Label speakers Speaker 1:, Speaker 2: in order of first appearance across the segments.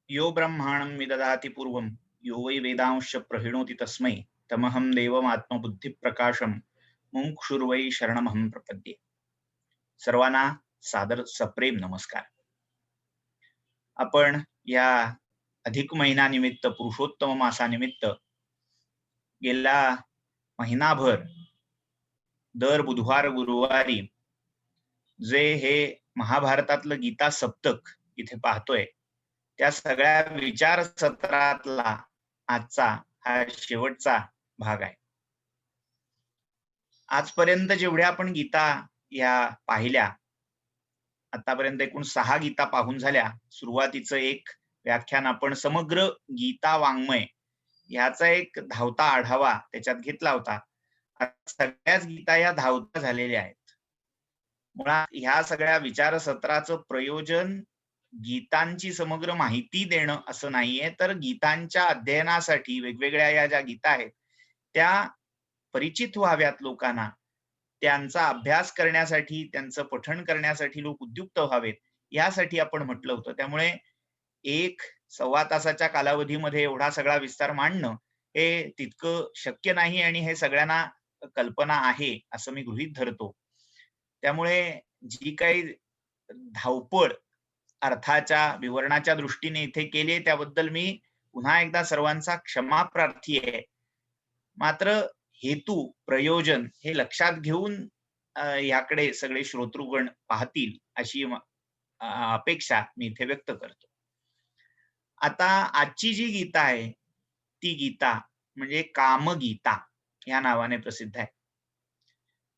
Speaker 1: यो ब्रह्माणं विदधाति पूर्वं यो वै वेदांश प्रहिणोति तस्मै तमहं देवमात्मबुद्धिप्रकाशं मुमुक्षुर्वै शरणमहं प्रपद्ये. सर्वांना सादर सप्रेम नमस्कार. आपण या अधिक महिना निमित्त, पुरुषोत्तम मासानिमित्त गेला महिनाभर दर बुधवार गुरुवारी जे हे महाभारतातलं गीता सप्तक इथे पाहतोय, त्या सगळ्या विचार सत्रातला आजचा हा शेवटचा भाग आहे. आजपर्यंत जेवढ्या आपण गीता या पाहिल्या, आतापर्यंत एकूण 6 गीता पाहून झाल्या. सुरुवातीचं एक व्याख्यान आपण समग्र गीता वाङ्मय ह्याचा एक धावता आढावा त्याच्यात घेतला होता. सगळ्याच गीता या धावता झालेल्या आहेत. मुळात ह्या सगळ्या विचार सत्राचं प्रयोजन गीतांची समग्र माहिती देणं असं नाहीये, तर गीतांच्या अध्ययनासाठी वेगवेगळ्या या ज्या गीता आहेत त्या परिचित व्हाव्यात लोकांना, त्यांचा अभ्यास करण्यासाठी, त्यांचं पठण करण्यासाठी लोक उद्युक्त व्हावेत, यासाठी आपण म्हटलं होतं. त्यामुळे 1-1.25 तासाच्या कालावधीमध्ये एवढा सगळा विस्तार मांडणं हे तितकं शक्य नाही आणि हे सगळ्यांना कल्पना आहे असं मी गृहीत धरतो. त्यामुळे जी काही धावपळ अर्थाच्या विवरणाच्या दृष्टीने इथे केली त्याबद्दल मी पुन्हा एकदा सर्वांचा क्षमा प्रार्थी आहे. मात्र हेतू प्रयोजन हे लक्षात घेऊन याकडे सगळे श्रोतृगण पाहतील अशी अपेक्षा मी इथे व्यक्त करतो. आता आजची जी गीता आहे ती गीता म्हणजे कामगीता या नावाने प्रसिद्ध आहे.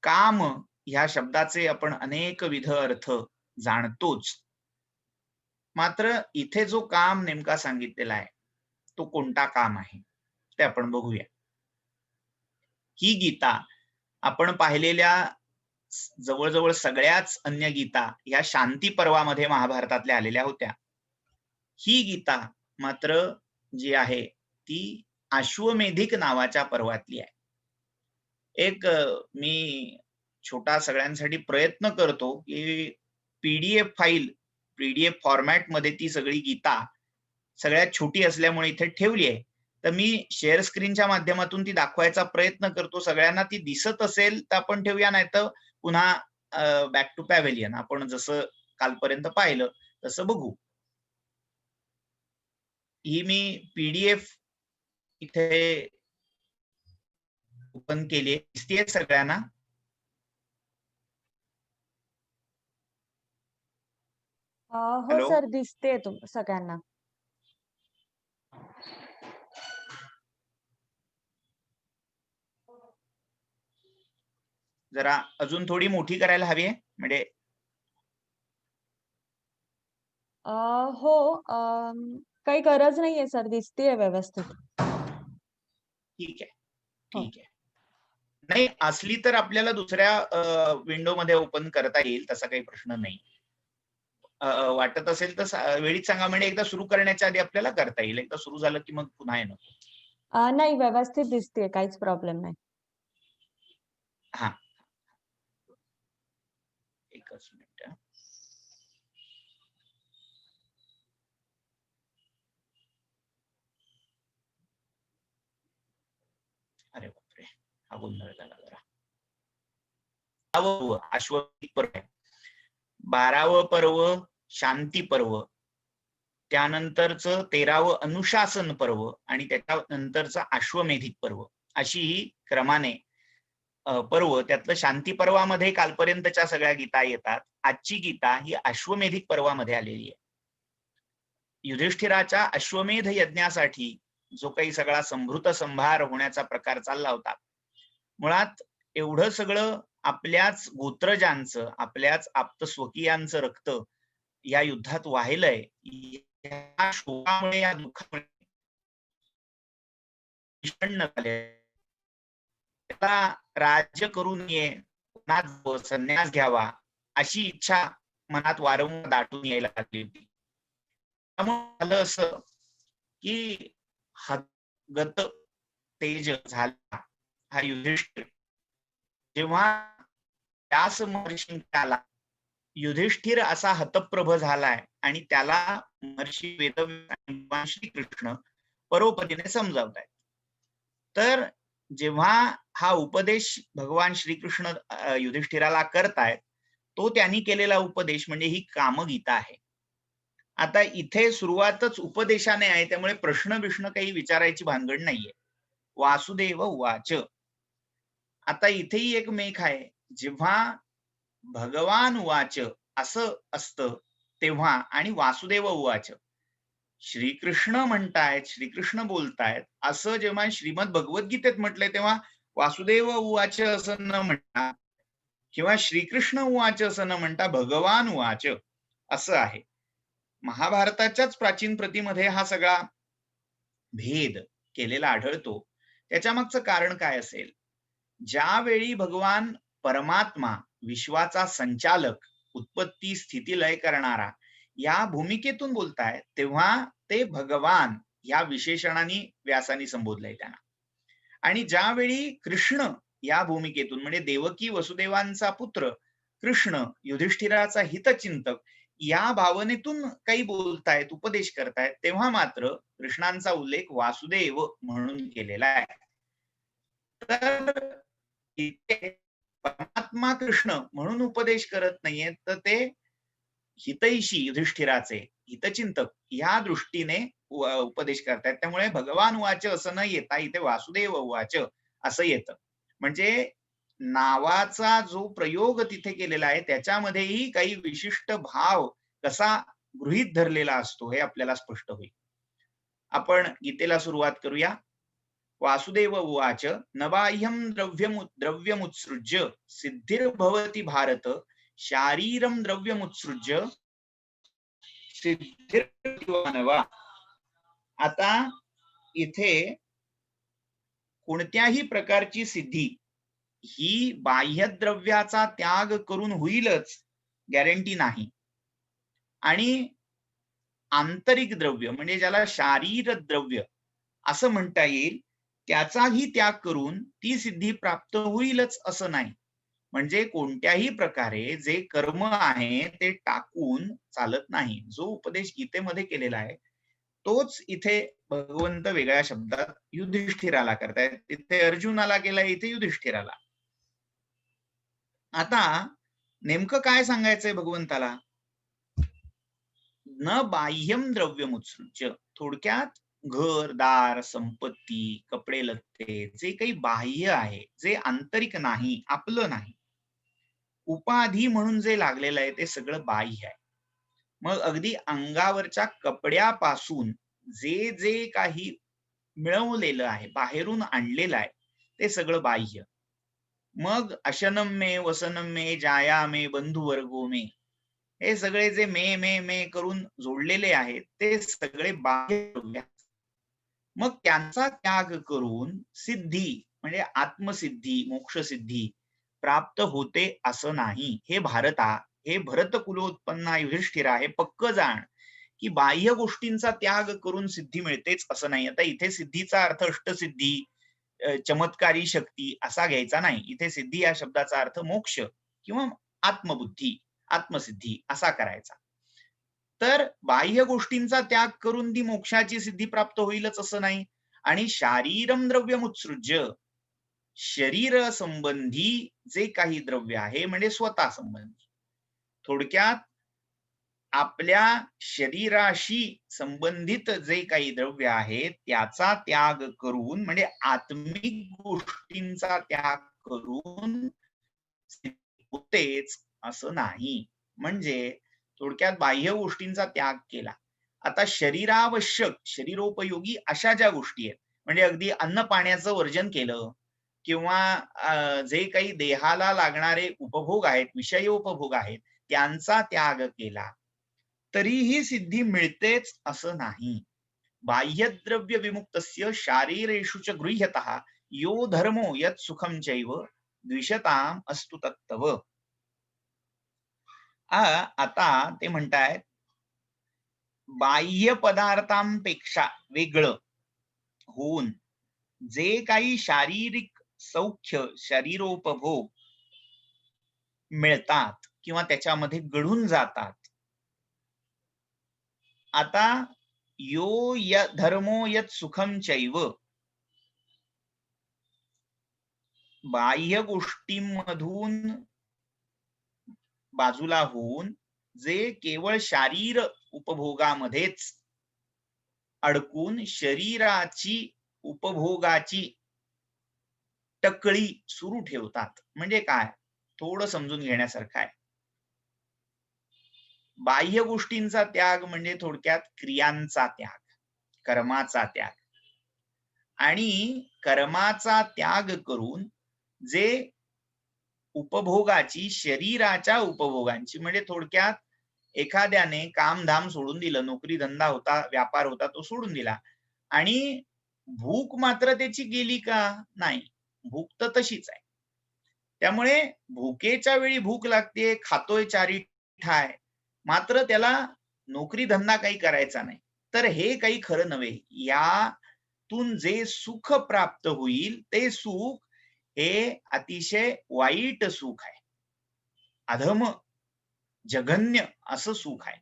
Speaker 1: काम ह्या शब्दाचे आपण अनेकविध अर्थ जाणतोच, मात्र इथे जो काम नेमका सांगितलेला आहे तो कोणता काम आहे ते आपण बघूया. ही गीता आपण पाहिलेल्या जवळजवळ सगळ्याच अन्य गीता या शांती पर्वामध्ये महाभारतातल्या आलेल्या होत्या. ही गीता मात्र जी आहे ती अश्वमेधिक नावाच्या पर्वातली आहे. एक मी छोटा सगळ्यांसाठी प्रयत्न करतो की पीडीएफ फाईल, पीडीएफ फॉर्मॅट मध्ये ती सगळी गीता सगळ्यात छोटी असल्यामुळे इथे ठेवली आहे. तर मी शेअर स्क्रीनच्या माध्यमातून ती दाखवायचा प्रयत्न करतो. सगळ्यांना ती दिसत असेल तर आपण ठेवूया, नाही तर पुन्हा बॅक टू पॅव्हेलियन आपण जसं कालपर्यंत पाहिलं तसं बघू. ही मी पीडीएफ इथे ओपन केली आहे. दिसतेय सगळ्यांना?
Speaker 2: हो सर, दिसते सगळ्यांना.
Speaker 1: जरा अजून थोडी मोठी करायला हवी आहे म्हणजे
Speaker 2: हो, काही गरज नाहीये सर, दिसतेय व्यवस्थित.
Speaker 1: ठीक आहे, ठीक आहे. नाही असली तर आपल्याला दुसऱ्या विंडो मध्ये ओपन करता येईल, तसा काही प्रश्न नाही. वाटत असेल तर वेळीच सांगा, म्हणजे एकदा सुरू करण्याच्या आधी आपल्याला करता येईल. एकदा सुरू झालं की मग पुन्हा येणं.
Speaker 2: नाही, व्यवस्थित दिसतेय, काहीच प्रॉब्लेम नाही.
Speaker 1: हा, एकच मिनिट. अरे बापरे, हा गोंधळ झाला जरा. अश्वमेधिक पर्व आहे. 12वं पर्व शांती पर्व, त्यानंतरचं 13वं अनुशासन पर्व आणि त्याच्यानंतरचं अश्वमेधिक पर्व, अशी ही क्रमाने पर्व. त्यातलं शांती पर्वामध्ये कालपर्यंतच्या सगळ्या गीता येतात. आजची गीता ही अश्वमेधिक पर्वामध्ये आलेली आहे. युधिष्ठिराच्या अश्वमेध यज्ञासाठी जो काही सगळा संभृत संभार होण्याचा प्रकार चालला होता, मुळात एवढं सगळं आपल्याच गोत्रजांचं, आपल्याच आप्तस्वकीयांचं रक्त या युद्धात वाहिलंय. या शोकामुळे, या दुःखामुळे त्याला राज्य करू नये, संन्यास घ्यावा अशी इच्छा मनात वारंवार दाटून यायला लागली होती. त्यामुळे झालं असं की गत तेज झाला हा युधिष्ठिर. जेव्हा व्यास महर्षींना आला, युधिष्ठिर असा हतप्रभ झालाय आणि त्याला महर्षी वेदव्यास आणि भगवान श्रीकृष्ण परोपरीने समजावतायत. तर जेव्हा हा उपदेश भगवान श्रीकृष्ण युधिष्ठिराला करतायत, तो त्यांनी केलेला उपदेश म्हणजे ही कामगीता आहे. आता इथे सुरुवातच उपदेशाने आहे, त्यामुळे प्रश्न काही विचारायची भानगड नाहीये. वासुदेव उवाच. आता इथेही एक मेख आहे. जेव्हा भगवान उवाच असं असतं तेव्हा आणि वासुदेव उवाच श्रीकृष्ण म्हणतायत, श्रीकृष्ण बोलतायत, असं जेव्हा श्रीमद भगवद्गीतेत म्हटलंय तेव्हा वासुदेव उवाच असं न म्हणता किंवा श्रीकृष्ण उवाच असं न म्हणता भगवान उवाच असं आहे. महाभारताच्याच प्राचीन प्रतीमध्ये हा सगळा भेद केलेला आढळतो. त्याच्या मागचं कारण काय असेल? ज्यावेळी भगवान परमात्मा, विश्वाचा संचालक, उत्पत्ती स्थिती लय करणारा या भूमिकेतून बोलताय, तेव्हा ते भगवान या विशेषणाने व्यासानी संबोधलंय त्यांना. आणि ज्यावेळी कृष्ण या भूमिकेतून म्हणजे देवकी वसुदेवांचा पुत्र कृष्ण, युधिष्ठिराचा हितचिंतक या भावनेतून काही बोलतायत, उपदेश करतायत, तेव्हा मात्र कृष्णांचा उल्लेख वासुदेव म्हणून केलेला आहे. तर इथे परमात्मा कृष्ण म्हणून उपदेश करत नाहीये, तर ते हितैषी युधिष्ठिराचे हितचिंतक या दृष्टीने उपदेश करतायत. त्यामुळे भगवान उवाच असं न येता इथे वासुदेव उवाच असं येतं. म्हणजे नावाचा जो प्रयोग तिथे केलेला आहे त्याच्यामध्येही काही विशिष्ट भाव कसा गृहीत धरलेला असतो हे आपल्याला स्पष्ट होईल. आपण गीतेला सुरुवात करूया. वासुदेव उवाच न बाह्यं द्रव्यमुत्सृज्य सिद्धिर्भवति भारत शारीरं द्रव्यमुत्सृज्य सिद्धिर्भवति. आता इथे कोणत्याही प्रकारची सिद्धी ही बाह्यद्रव्याचा त्याग करून होईलच गॅरंटी नाही. आणि आंतरिक द्रव्य म्हणजे ज्याला शारीर द्रव्य असं म्हणता येईल, त्याचाही त्याग करून ती सिद्धी प्राप्त होईलच असं नाही. म्हणजे कोणत्याही प्रकारे जे कर्म आहे ते टाकून चालत नाही. जो उपदेश गीतेमध्ये केलेला आहे तोच इथे भगवंत वेगळ्या शब्दात युधिष्ठिराला करतायत. तिथे अर्जुनाला केलाय, इथे युधिष्ठिराला. आता नेमकं काय सांगायचंय भगवंताला? न बाह्यम द्रव्यमुत्सृज्य. थोडक्यात घर, दार, संपत्ती, कपडे लत्ते जे काही बाह्य आहे, जे आंतरिक नाही, आपलं नाही, उपाधी म्हणून जे लागलेलं आहे ते सगळं बाह्य आहे. मग अगदी अंगावरच्या कपड्यापासून जे जे काही मिळवलेलं आहे, बाहेरून आणलेलं आहे, ते सगळं बाह्य. मग अशनम मे वसनम मे जाया मे बंधुवर्गो मे, हे सगळे जे मे मे मे करून जोडलेले आहेत ते सगळे बाह्य. मग त्यांचा त्याग करून सिद्धी म्हणजे आत्मसिद्धी, मोक्षसिद्धी प्राप्त होते असं नाही. हे भारता, हे भरत कुलोत्पन्ना युधिष्ठिरा, हे पक्क जाण की बाह्य गोष्टींचा त्याग करून सिद्धी मिळतेच असं नाही. आता इथे सिद्धीचा अर्थ अष्टसिद्धी, चमत्कारी शक्ती असा घ्यायचा नाही. इथे सिद्धी या शब्दाचा अर्थ मोक्ष किंवा आत्मबुद्धी, आत्मसिद्धी असा करायचा. तर बाह्य गोष्टींचा त्याग करून ती मोक्षाची सिद्धी प्राप्त होईलच असं नाही. आणि शारीरम द्रव्यमुत्सृज्य, शरीर संबंधी जे काही द्रव्य आहे म्हणजे स्वतः संबंधी, थोडक्यात आपल्या शरीराशी संबंधित जे काही द्रव्य आहे त्याचा त्याग करून म्हणजे आत्मिक गोष्टींचा त्याग करून होतेच असं नाही. म्हणजे थोडक्यात बाह्य गोष्टींचा त्याग केला. आता शरीरावश्यक, शरीरोपयोगी अशा ज्या गोष्टी आहेत म्हणजे अगदी अन्न पाण्याचं वर्जन केलं किंवा जे काही देहाला लागणारे उपभोग आहेत, विषयोपभोग आहेत, त्यांचा त्याग केला तरीही सिद्धी मिळतेच असं नाही. बाह्यद्रव्य विमुक्तस्य शारीरेषु च गृह्यतः यो धर्मो यत् सुखम चैव द्विषताम अस्तु तत्तव. आता ते म्हणतायत बाह्य पदार्थांपेक्षा वेगळं होऊन जे काही शारीरिक सौख्य, शरीरोपभोग मिळतात किंवा त्याच्यामध्ये घडून जातात आता यो धर्मो यत सुखम चैव, बाह्य गोष्टींमधून बाजूला होऊन जे केवळ शारीर उपभोगामध्येच अडकून शरीराची उपभोगाची टकळी सुरू ठेवतात. म्हणजे काय, थोडं समजून घेण्यासारखं आहे. बाह्य गोष्टींचा त्याग म्हणजे थोडक्यात क्रियांचा त्याग, कर्माचा त्याग. आणि कर्माचा त्याग करून जे उपभोगाची, शरीराच्या उपभोगांची, म्हणजे थोडक्यात एखाद्याने कामधाम सोडून दिलं, नोकरी धंदा होता, व्यापार होता, तो सोडून दिला, आणि भूक मात्र त्याची गेली का? नाही, भूक तर तशीच आहे. त्यामुळे भुकेच्या वेळी भूक लागते, खातोय चारी ठाय, मात्र त्याला नोकरी धंदा काही करायचा नाही. तर हे काही खरं नव्हे. यातून जे सुख प्राप्त होईल ते सुख हे अतिशय वाईट सुख आहे, अधम, जघन्य असं सुख आहे.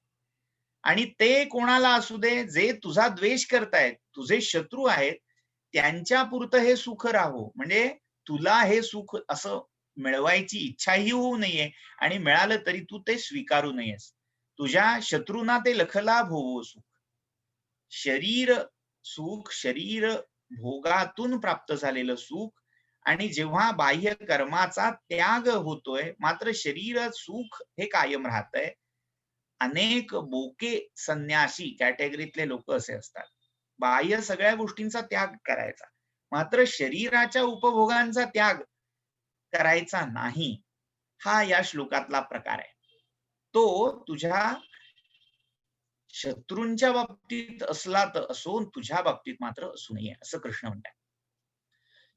Speaker 1: आणि ते कोणाला असू दे, जे तुझा द्वेष करतायत, तुझे शत्रू आहेत, त्यांच्या पुरतं हे सुख राहो. म्हणजे तुला हे सुख असं मिळवायची इच्छाही होऊ नये, आणि मिळालं तरी तू ते स्वीकारू नयेस. तुझ्या शत्रूंना ते लखलाभ होवो सुख. शरीर सुख, शरीर भोगातून प्राप्त झालेलं सुख, आणि जेव्हा बाह्य कर्माचा त्याग होतोय मात्र शरीर सुख हे कायम राहतंय. अनेक बोके संन्यासी कॅटेगरीतले लोक असे असतात, बाह्य सगळ्या गोष्टींचा त्याग करायचा, मात्र शरीराच्या उपभोगांचा त्याग करायचा नाही. हा या श्लोकातला प्रकार आहे. तो तुझ्या शत्रूंच्या बाबतीत असला तर असो, तुझ्या बाबतीत मात्र असू नये, असं कृष्ण म्हणतात.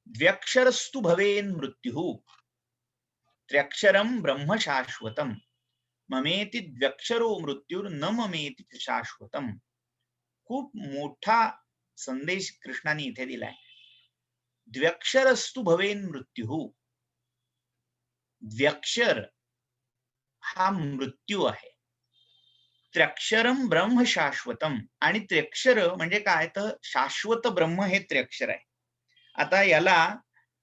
Speaker 1: द्व्यक्षरस्तु भवेन मृत्यु, त्र्यक्षरम ब्रह्म शाश्वतम, ममेति द्व्यक्षरो मृत्युर न ममेति शाश्वतम. खूप मोठा संदेश कृष्णाने इथे दिलाय. द्व्यक्षरस्तु भवेन मृत्यु, द्व्यक्षर हा मृत्यू आहे. त्र्यक्षरम ब्रह्म शाश्वतम, आणि त्र्यक्षर म्हणजे काय, तर शाश्वत ब्रह्म हे त्र्यक्षर आहे. आता याला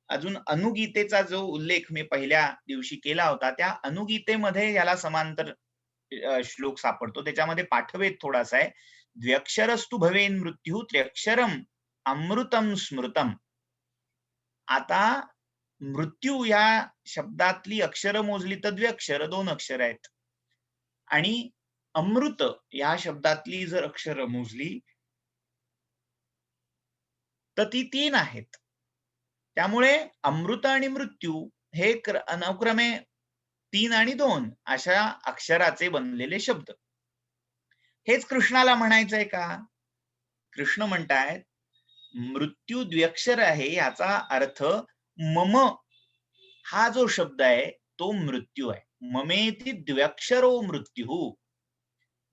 Speaker 1: अजून अनुगीतेचा जो उल्लेख मी पहिल्या दिवशी केला होता, त्या अनुगीतेमध्ये याला समांतर श्लोक सापडतो. त्याच्यामध्ये पाठवेद थोडासा आहे. द्व्यक्षरस्तु भवेन मृत्यु, त्र्यक्षरम अमृतम स्मृतम. आता मृत्यू या शब्दातली अक्षर मोजली तर द्व्यक्षर 2 अक्षर आहेत, आणि अमृत या शब्दातली जर अक्षर मोजली तर ती 3 आहेत. त्यामुळे अमृत आणि मृत्यू हे अनुक्रमे 3 आणि 2 अशा अक्षराचे बनलेले शब्द. हेच कृष्णाला म्हणायचंय का? कृष्ण म्हणतायत मृत्यू द्व्यक्षर आहे, याचा अर्थ मम हा जो शब्द आहे तो मृत्यू आहे. ममेति द्व्यक्षरो मृत्यू.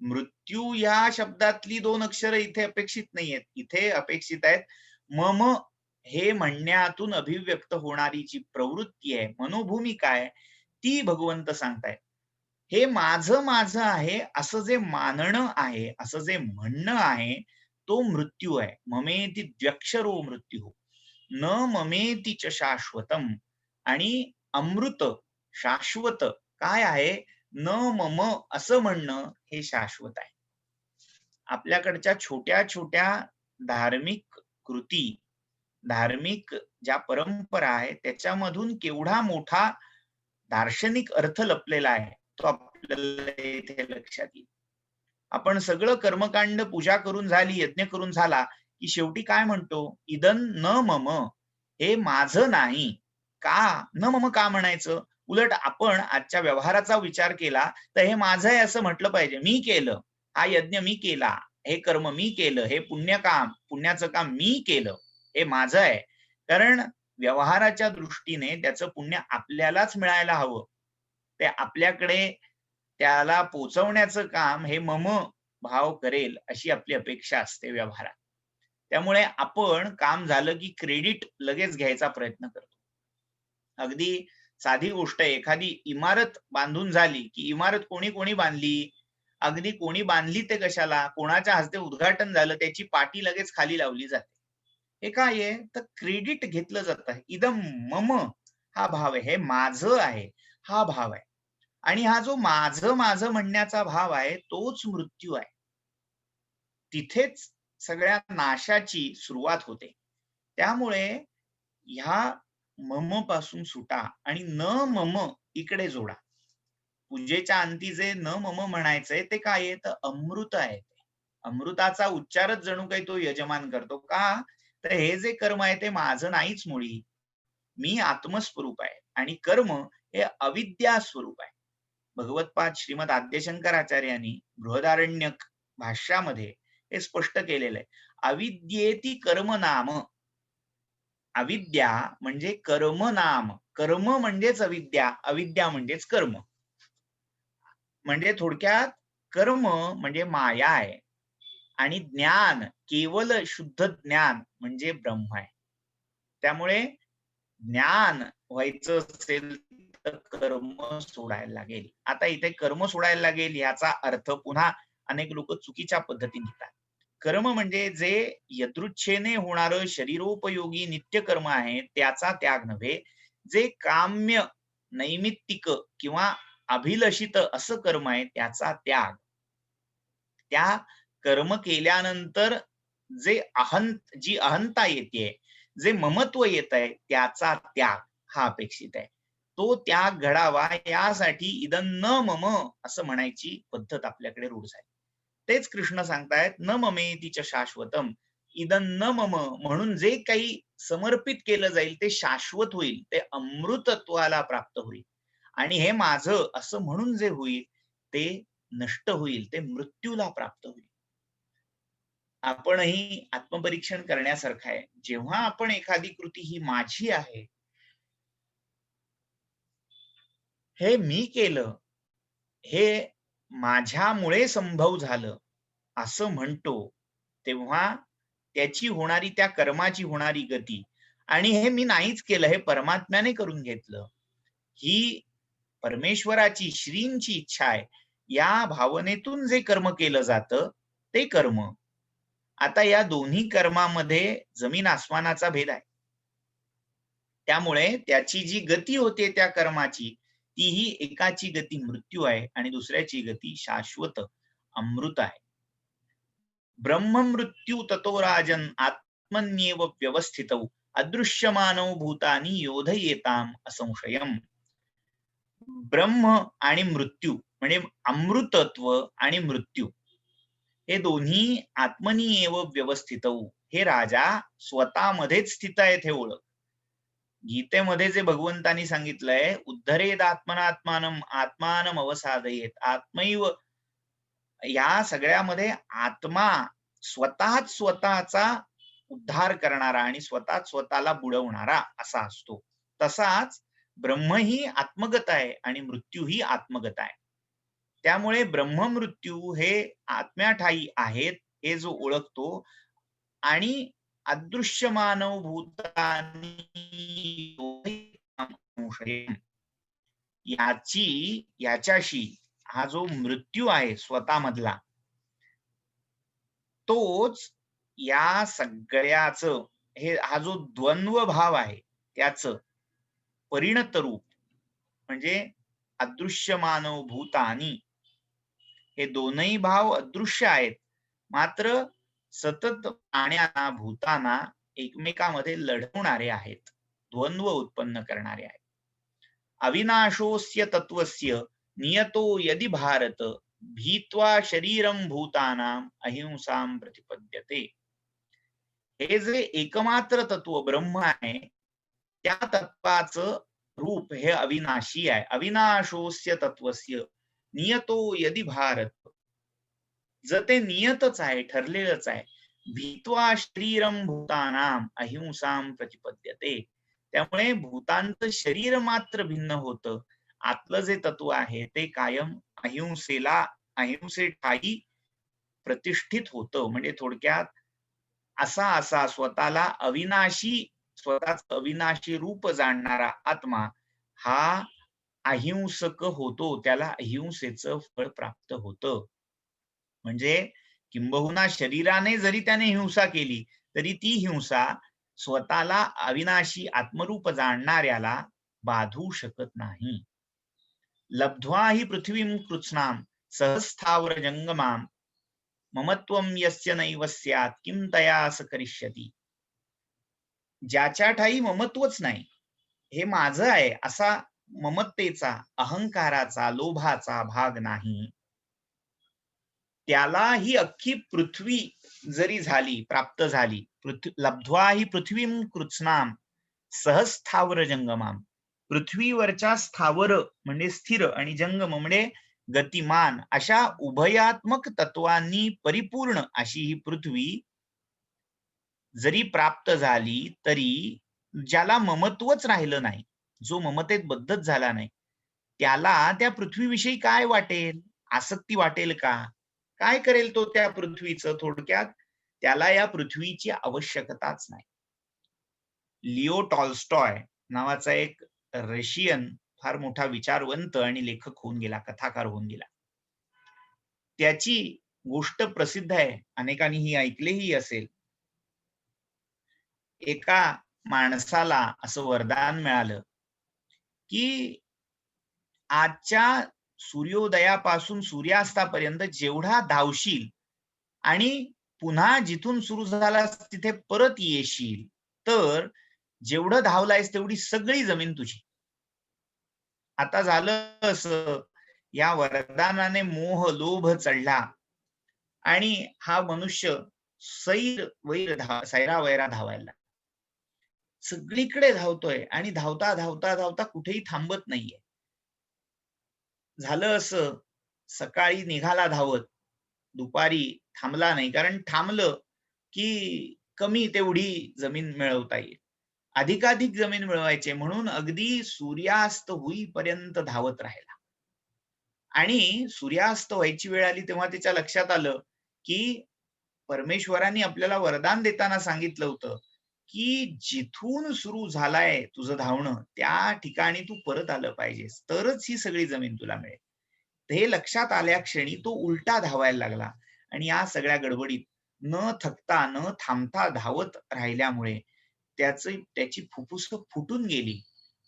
Speaker 1: मृत्यू या शब्दातली 2 अक्षर इथे अपेक्षित नाहीयेत. इथे अपेक्षित आहेत मम हे म्हणण्यातून अभिव्यक्त होणारी जी प्रवृत्ती आहे, मनोभूमिका आहे, ती भगवंत सांगतायत. हे माझं आहे असं जे मानणं आहे, असं जे म्हणणं आहे, तो मृत्यू आहे. ममेति द्व्यक्षरो मृत्यू न ममेति च शाश्वतम. आणि अमृत शाश्वत काय आहे, न मम असं म्हणणं हे शाश्वत आहे. आपल्याकडच्या छोट्या छोट्या धार्मिक कृती, धार्मिक ज्या परंपरा आहेत, त्याच्यामधून केवढा मोठा दार्शनिक अर्थ लपलेला आहे तो आपल्याला इथे लक्षात येईल. आपण सगळं कर्मकांड पूजा करून झाली, यज्ञ करून झाला की शेवटी काय म्हणतो, इदं न मम, हे माझं नाही. का न मम का म्हणायचं? उलट आपण आजच्या व्यवहाराचा विचार केला तर हे माझं आहे असं म्हटलं पाहिजे. मी केलं, हा यज्ञ मी केला, हे कर्म मी केलं, हे पुण्याचं काम मी केलं, हे माझं आहे. कारण व्यवहाराच्या दृष्टीने त्याचं पुण्य आपल्यालाच मिळायला हवं. ते आपल्याकडे त्याला पोचवण्याचं काम हे मम भाव करेल अशी आपली अपेक्षा असते व्यवहारात. त्यामुळे आपण काम झालं की क्रेडिट लगेच घ्यायचा प्रयत्न करतो. अगदी साधी गोष्ट आहे, एखादी इमारत बांधून झाली की इमारत कोणी कोणी बांधली, अगदी कोणी बांधली ते कशाला, कोणाच्या हस्ते उद्घाटन झालं त्याची पाटी लगेच खाली लावली जाते. हे काय आहे तर क्रेडिट घेतलं जात आहे. इदम मम हा भाव आहे, हे माझं आहे हा भाव आहे. आणि हा जो माझं माझं म्हणण्याचा भाव आहे तोच मृत्यू आहे. तिथेच सगळ्या नाशाची सुरुवात होते. त्यामुळे ह्या मम पासून सुटा आणि न मम इकडे जोडा. पूजेच्या अंती जे न मम म्हणायचंय ते काय आहे तर अमृत आहे. अमृताचा उच्चारच जणू काही तो यजमान करतो का तर हे जे कर्म आहे ते माझं नाहीच मुळी. मी आत्मस्वरूप आहे आणि कर्म हे अविद्या स्वरूप आहे. भगवत्पाद श्रीमद आद्यशंकराचार्यांनी बृहदारण्यक भाष्यामध्ये हे स्पष्ट केलेलं आहे. अविद्येती कर्म नाम. अविद्या म्हणजे कर्म नाम. कर्म म्हणजेच अविद्या, अविद्या म्हणजेच कर्म. म्हणजे थोडक्यात कर्म म्हणजे माया आहे आणि ज्ञान केवल शुद्ध ज्ञान म्हणजे ब्रह्म आहे. त्यामुळे ज्ञान व्हायचं असेल तर कर्म सोडायला लागेल. आता इथे कर्म सोडायला लागेल याचा अर्थ पुन्हा अनेक लोक चुकीच्या पद्धतीने घेतात. कर्म म्हणजे जे यदृच्छेने होणारं शरीरोपयोगी नित्य कर्म आहे त्याचा त्याग नव्हे. जे काम्य नैमित्तिक किंवा अभिलषित असं कर्म आहे त्याचा त्याग. त्या कर्म केल्यानंतर जे जी अहंता येते, जे ममत्व येत आहे त्याचा त्याग हा अपेक्षित आहे. तो त्याग घडावा यासाठी इदं न मम असं म्हणायची पद्धत आपल्याकडे रूढ झाली. तेच कृष्ण सांगतायत न ममेति च शाश्वतम. इदं न मम म्हणून जे काही समर्पित केलं जाईल ते शाश्वत होईल, ते अमृतत्वाला प्राप्त होईल. आणि हे माझं असं म्हणून जे होईल ते नष्ट होईल, ते मृत्यूला प्राप्त होईल. आपणही आत्मपरीक्षण करण्यासारखं आहे. जेव्हा आपण एखादी कृती ही माझी आहे, हे मी केलं, हे माझ्यामुळे संभव झालं असं म्हणतो, तेव्हा त्याची होणारी त्या कर्माची होणारी गती आणि हे मी नाहीच केलं, हे परमात्म्याने करून घेतलं, ही परमेश्वराची श्रींची इच्छा आहे. या भावनेतून जे कर्म केलं जातं ते कर्म. आता या दोन्ही कर्मामध्ये जमीन आसमानाचा भेद आहे. त्यामुळे त्याची जी गती होते त्या कर्माची तीही एकाची गती मृत्यू आहे आणि दुसऱ्याची गती शाश्वत अमृत आहे. ब्रह्म मृत्यू ततो राजन आत्मन्येव व्यवस्थितौ अदृश्यमानौ भूतानी योधयेताम असंशयम. ब्रह्म आणि मृत्यू म्हणजे अमृतत्व आणि मृत्यू हे दोन्ही आत्मनीयेव व्यवस्थित. हे राजा स्वतःमध्येच स्थित आहेत हे ओळख. गीतेमध्ये जे भगवंतानी सांगितलंय उद्धरेद आत्मनात्मानम आत्मानम अवसादयेत आत्मैव, या सगळ्यामध्ये आत्मा स्वतःच स्वतःचा उद्धार करणारा आणि स्वतःच स्वतःला बुडवणारा असा असतो. तसाच ब्रह्म ही आत्मगत आहे आणि मृत्यू ही आत्मगत आहे. त्यामुळे ब्रह्म मृत्यू हे आत्म्याठायी आहेत हे जो ओळखतो आणि अदृश्यमानव भूतानी याच्याशी हा जो मृत्यू आहे स्वतःमधला तोच या सगळ्याच हा जो द्वंद्व भाव आहे त्याच परिणत रूप म्हणजे अदृश्यमानव भूतानी. हे दोनही भाव अदृश्य आहेत मात्र सतत प्राण्यांना भूतांना एकमेकांमध्ये लढवणारे आहेत, द्वंद्व उत्पन्न करणारे आहेत. अविनाशोस्य तत्वस्य नियतो यदि भारत भीत्वा शरीरम भूतानाम अहिंसाम प्रतिपद्यते. हे जे एकमात्र तत्व ब्रह्म आहे त्या तत्वाचं रूप हे अविनाशी आहे. अविनाशोस्य तत्वस्य नियतो यदि भारत, जर ते नियतच आहे, ठरलेलंच आहे, भीत्वा शरीरम भूतानाम अहिंसाम प्रतिपद्यते. त्यामुळे भूतांचं शरीर मात्र भिन्न होतं, आतलं जे तत्व आहे ते कायम अहिंसेठायी प्रतिष्ठित होतं. म्हणजे थोडक्यात असा स्वतःला अविनाशी, स्वतःच अविनाशी रूप जाणणारा आत्मा हा अहिंसक होतो, त्याला अहिंसेचं फळ प्राप्त होतं. म्हणजे किंबहुना शरीराने जरी त्याने हिंसा केली तरी ती हिंसा स्वतःला अविनाशी आत्मरूप जाणणाऱ्याला बाधू शकत नाही. लब्ध्वा हि पृथ्वीं कृत्स्नां सहस्थावर जंगमां ममत्वं यस्य नैव स्यात् किं तया स करिष्यति. ज्याच्या ठाई ममत्वच नाही, हे माझं आहे असा ममत्तेचा, अहंकाराचा, लोभाचा भाग नाही, त्याला ही अख्खी पृथ्वी जरी झाली, प्राप्त झाली, लब्ध्वा ही पृथ्वीं कृत्स्नां सहस्थावर जंगमाम, पृथ्वीवरच्या स्थावर म्हणजे स्थिर आणि जंगम म्हणजे गतिमान अशा उभयात्मक तत्वांनी परिपूर्ण अशी ही पृथ्वी जरी प्राप्त झाली तरी ज्याला ममत्वच राहिलं नाही, जो ममतेत बद्धच झाला नाही, त्याला त्या पृथ्वीविषयी काय वाटेल? आसक्ती वाटेल का? काय करेल तो त्या पृथ्वीचं? थोडक्यात त्याला या पृथ्वीची आवश्यकताच नाही. लिओ टॉल्स्टॉय नावाचा एक रशियन फार मोठा विचारवंत आणि लेखक होऊन गेला, कथाकार होऊन गेला. त्याची गोष्ट प्रसिद्ध आहे, अनेकांनी ही ऐकलेही असेल. एका माणसाला असं वरदान मिळालं की आजच्या सूर्योदयापासून सूर्यास्तापर्यंत जेवढा धावशील आणि पुन्हा जिथून सुरू झालास तिथे परत येशील तर जेवढं धावलायस तेवढी सगळी जमीन तुझी. आता झालं असं, या वरदानाने मोह लोभ चढला आणि हा मनुष्य सैरा वैरा धावायला, सगळीकडे धावतोय आणि धावता धावता धावता कुठेही थांबत नाहीये. झालं असं, सकाळी निघाला धावत, दुपारी थांबला नाही, कारण थांबलं की कमी तेवढी जमीन मिळवता येईल, अधिकाधिक जमीन मिळवायचे म्हणून अगदी सूर्यास्त होईपर्यंत धावत राहिला. आणि सूर्यास्त व्हायची वेळ आली तेव्हा त्याच्या लक्षात आलं की परमेश्वरांनी आपल्याला वरदान देताना सांगितलं होतं की जिथून सुरू झालाय तुझं धावणं त्या ठिकाणी तू परत आलं पाहिजेस, तरच ही सगळी जमीन तुला मिळेल. हे लक्षात आल्या क्षणी तो उलटा धावायला लागला आणि या सगळ्या गडबडीत न थकता न थांबता धावत राहिल्यामुळे त्याची फुफ्फुस फुटून गेली,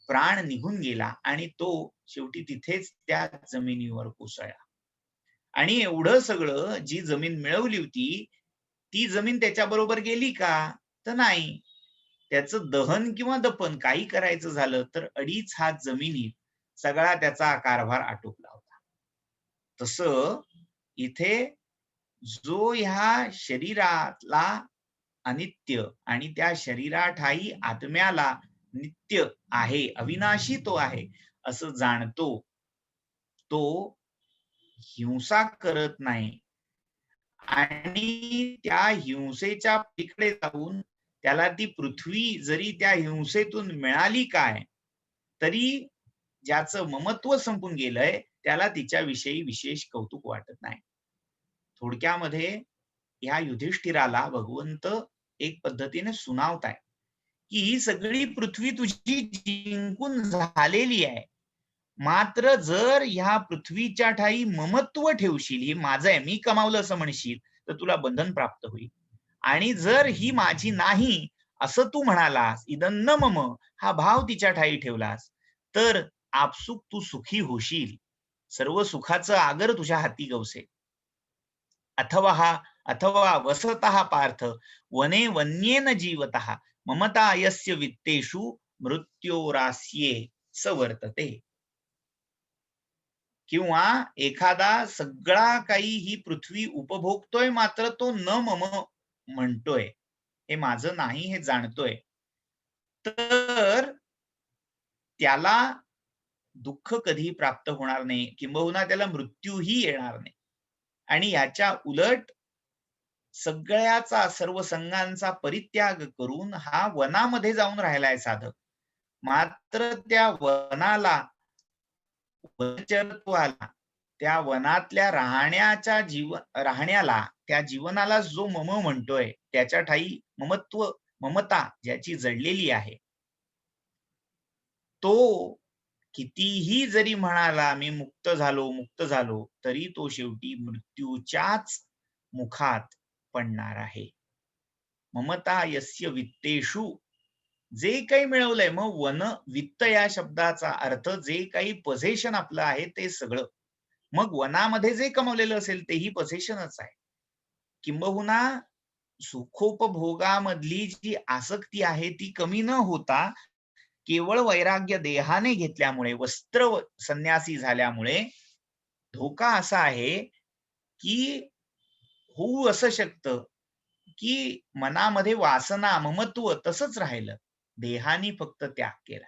Speaker 1: प्राण निघून गेला आणि तो शेवटी तिथेच त्या जमिनीवर कोसळला. आणि एवढं सगळं जी जमीन मिळवली होती ती जमीन त्याच्याबरोबर गेली का? तर नाही. त्याचं दहन किंवा दफन काही करायचं झालं तर 2.5 हात जमिनीत सगळा त्याचा कारभार आटोपला होता. तसं इथे जो ह्या शरीराला अनित्य आणि त्या शरीराठायी आत्म्याला नित्य आहे, अविनाशी तो आहे असं जाणतो, तो हिंसा करत नाही आणि त्या हिंसेच्या पलीकडे जाऊन त्याला ती पृथ्वी जरी त्या हिंसेतून मिळाली काय तरी ज्याचं ममत्व संपून गेलंय त्याला तिच्याविषयी विशेष कौतुक वाटत नाही. थोडक्यामध्ये ह्या युधिष्ठिराला भगवंत एक पद्धतीने सुनावताय की ही सगळी पृथ्वी तुझी जिंकून झालेली आहे, मात्र जर ह्या पृथ्वीच्या ठाई ममत्व ठेवशील, ही माझं आहे मी कमावलं असं म्हणशील तर तुला बंधन प्राप्त होईल. आणि जर ही माझी नाही असं तू म्हणालास, इदन्न मम हा भाव तिच्या ठाई ठेवलास तर आपसुक तू सुखी होशील, सर्व सुखाचं आगर तुझ्या हाती गवसेल. अथवा वसतः पार्थ वने वन्येन जीवतः ममता यस्य वित्तेषु मृत्योरास्ये सवर्तते. किंवा एखादा सगळा काही ही पृथ्वी उपभोगतोय मात्र तो न मम म्हणतोय, हे माझं नाही हे जाणतोय, तर त्याला दुःख कधी प्राप्त होणार नाही, किंबहुना त्याला मृत्यूही येणार नाही. आणि याच्या उलट सगळ्याचा सर्व संघांचा परित्याग करून हा वनामध्ये जाऊन राहिलाय साधक, मात्र त्या वनाला वनचरत्वाला, त्या वनातल्या राहण्याला, त्या जीवनाला जो मम म्हणतोय त्याच्या ठाई ममता ज्याची जडलेली आहे, तो कितीही जरी म्हणाला मी मुक्त झालो तरी तो शेवटी मृत्यूच्याच मुखात पडणार आहे. ममता यस्य वित्तेषु, जे काही मिळवलंय, मग वन वित्त या शब्दाचा अर्थ जे काही पोझेशन आपलं आहे ते सगळं, मग वनामध्ये जे कमवलेलं असेल तेही पोझेशनच आहे. किंबहुना सुखोपभोगामधली जी आसक्ती आहे ती कमी न होता केवळ वैराग्य देहाने घेतल्यामुळे, वस्त्र संन्यासी झाल्यामुळे धोका असा आहे की होऊ असं शकतं की मनामध्ये वासना, ममत्व तसंच राहिलं, देहानी फक्त त्याग केला.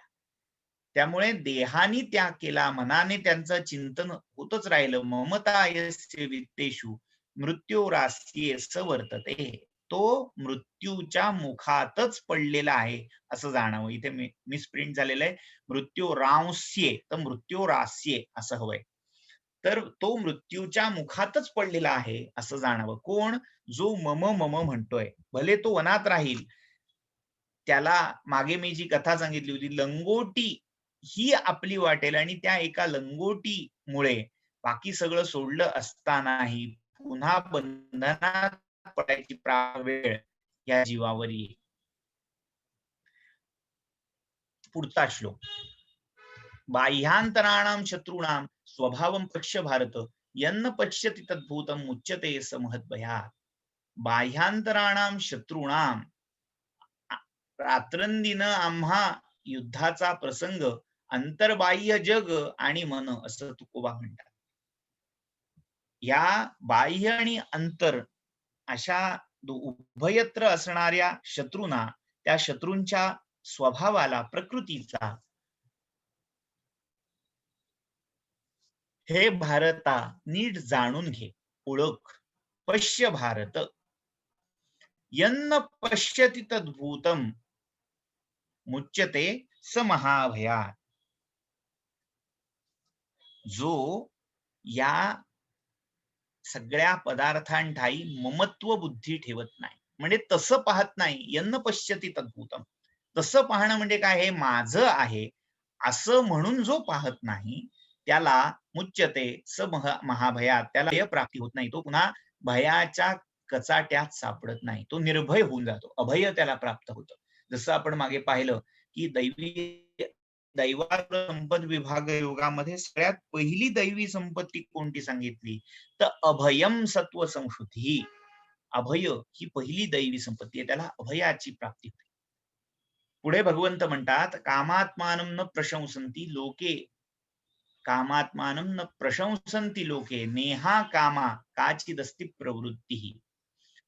Speaker 1: त्यामुळे देहानी त्याग केला, मनाने त्यांचं चिंतन होतच राहिलं. ममता यस्य वित्तेषु मृत्योरास्ये स वर्तते. तो मृत्यूच्या मुखातच पडलेला आहे असं जाणावं. इथे मिसप्रिंट झालेलं आहे, मृत्योरांस्ये, तर मृत्योरास्ये असं हवंय. तर तो मृत्यूच्या मुखातच पडलेला आहे असं जाणावं. कोण? जो मम मम म्हणतोय. भले तो वनात राहील, त्याला मागे मी जी कथा सांगितली होती, लंगोटी ही आपली वाटेल आणि त्या एका लंगोटीमुळे बाकी सगळं सोडलं असतानाही पुन्हा बंधनात पडायची वेळ या जीवावर येईल. पुढचा श्लोक. बाह्यांतराणाम शत्रूणाम स्वभावम पश्य भारत, यन्न पश्यति तद्भूतम मुच्यते स महद्भयात्. बाह्यांतराणाम शत्रूणाम, रात्रंदिन आम्हा युद्धाचा प्रसंग अंतर्बाह्य जग आणि मन असं तुकोबा म्हणतात. या बाह्य आणि अंतर अशा उभयत्र असणाऱ्या शत्रूंना, त्या शत्रूंच्या स्वभावाला, प्रकृतीचा, हे भारता नीट जाणून घे, ओळख. पश्य भारत, यन्न पश्यति तद्भूतम मुच्यते स महाभयात्. जो या सगळ्या पदार्थांठाई ममत्व बुद्धी ठेवत नाही, म्हणजे तसं पाहत नाही, यन्न पश्यति तद्भूतम, तसं पाहणं म्हणजे काय, हे माझं आहे असं म्हणून जो पाहत नाही, त्याला मुच्यते स महाभयात, त्याला भय प्राप्ती होत नाही, तो पुन्हा भयाच्या कचाट्यात सापडत नाही, तो निर्भय होऊन जातो, अभय त्याला प्राप्त होतं. जसं आपण मागे पाहिलं की दैवात संपद विभाग योगामध्ये सगळ्यात पहिली दैवी संपत्ती कोणती सांगितली, तर अभयम सत्व संशुद्धी. अभय ही पहिली दैवी संपत्ती आहे, त्याला अभयाची प्राप्ती होते. पुढे भगवंत म्हणतात, कामात्मानं न प्रशंसन्ति लोके, कामात्मानं न प्रशंसन्ति लोके, नेहा कामा काचिदस्ति प्रवृत्तिः,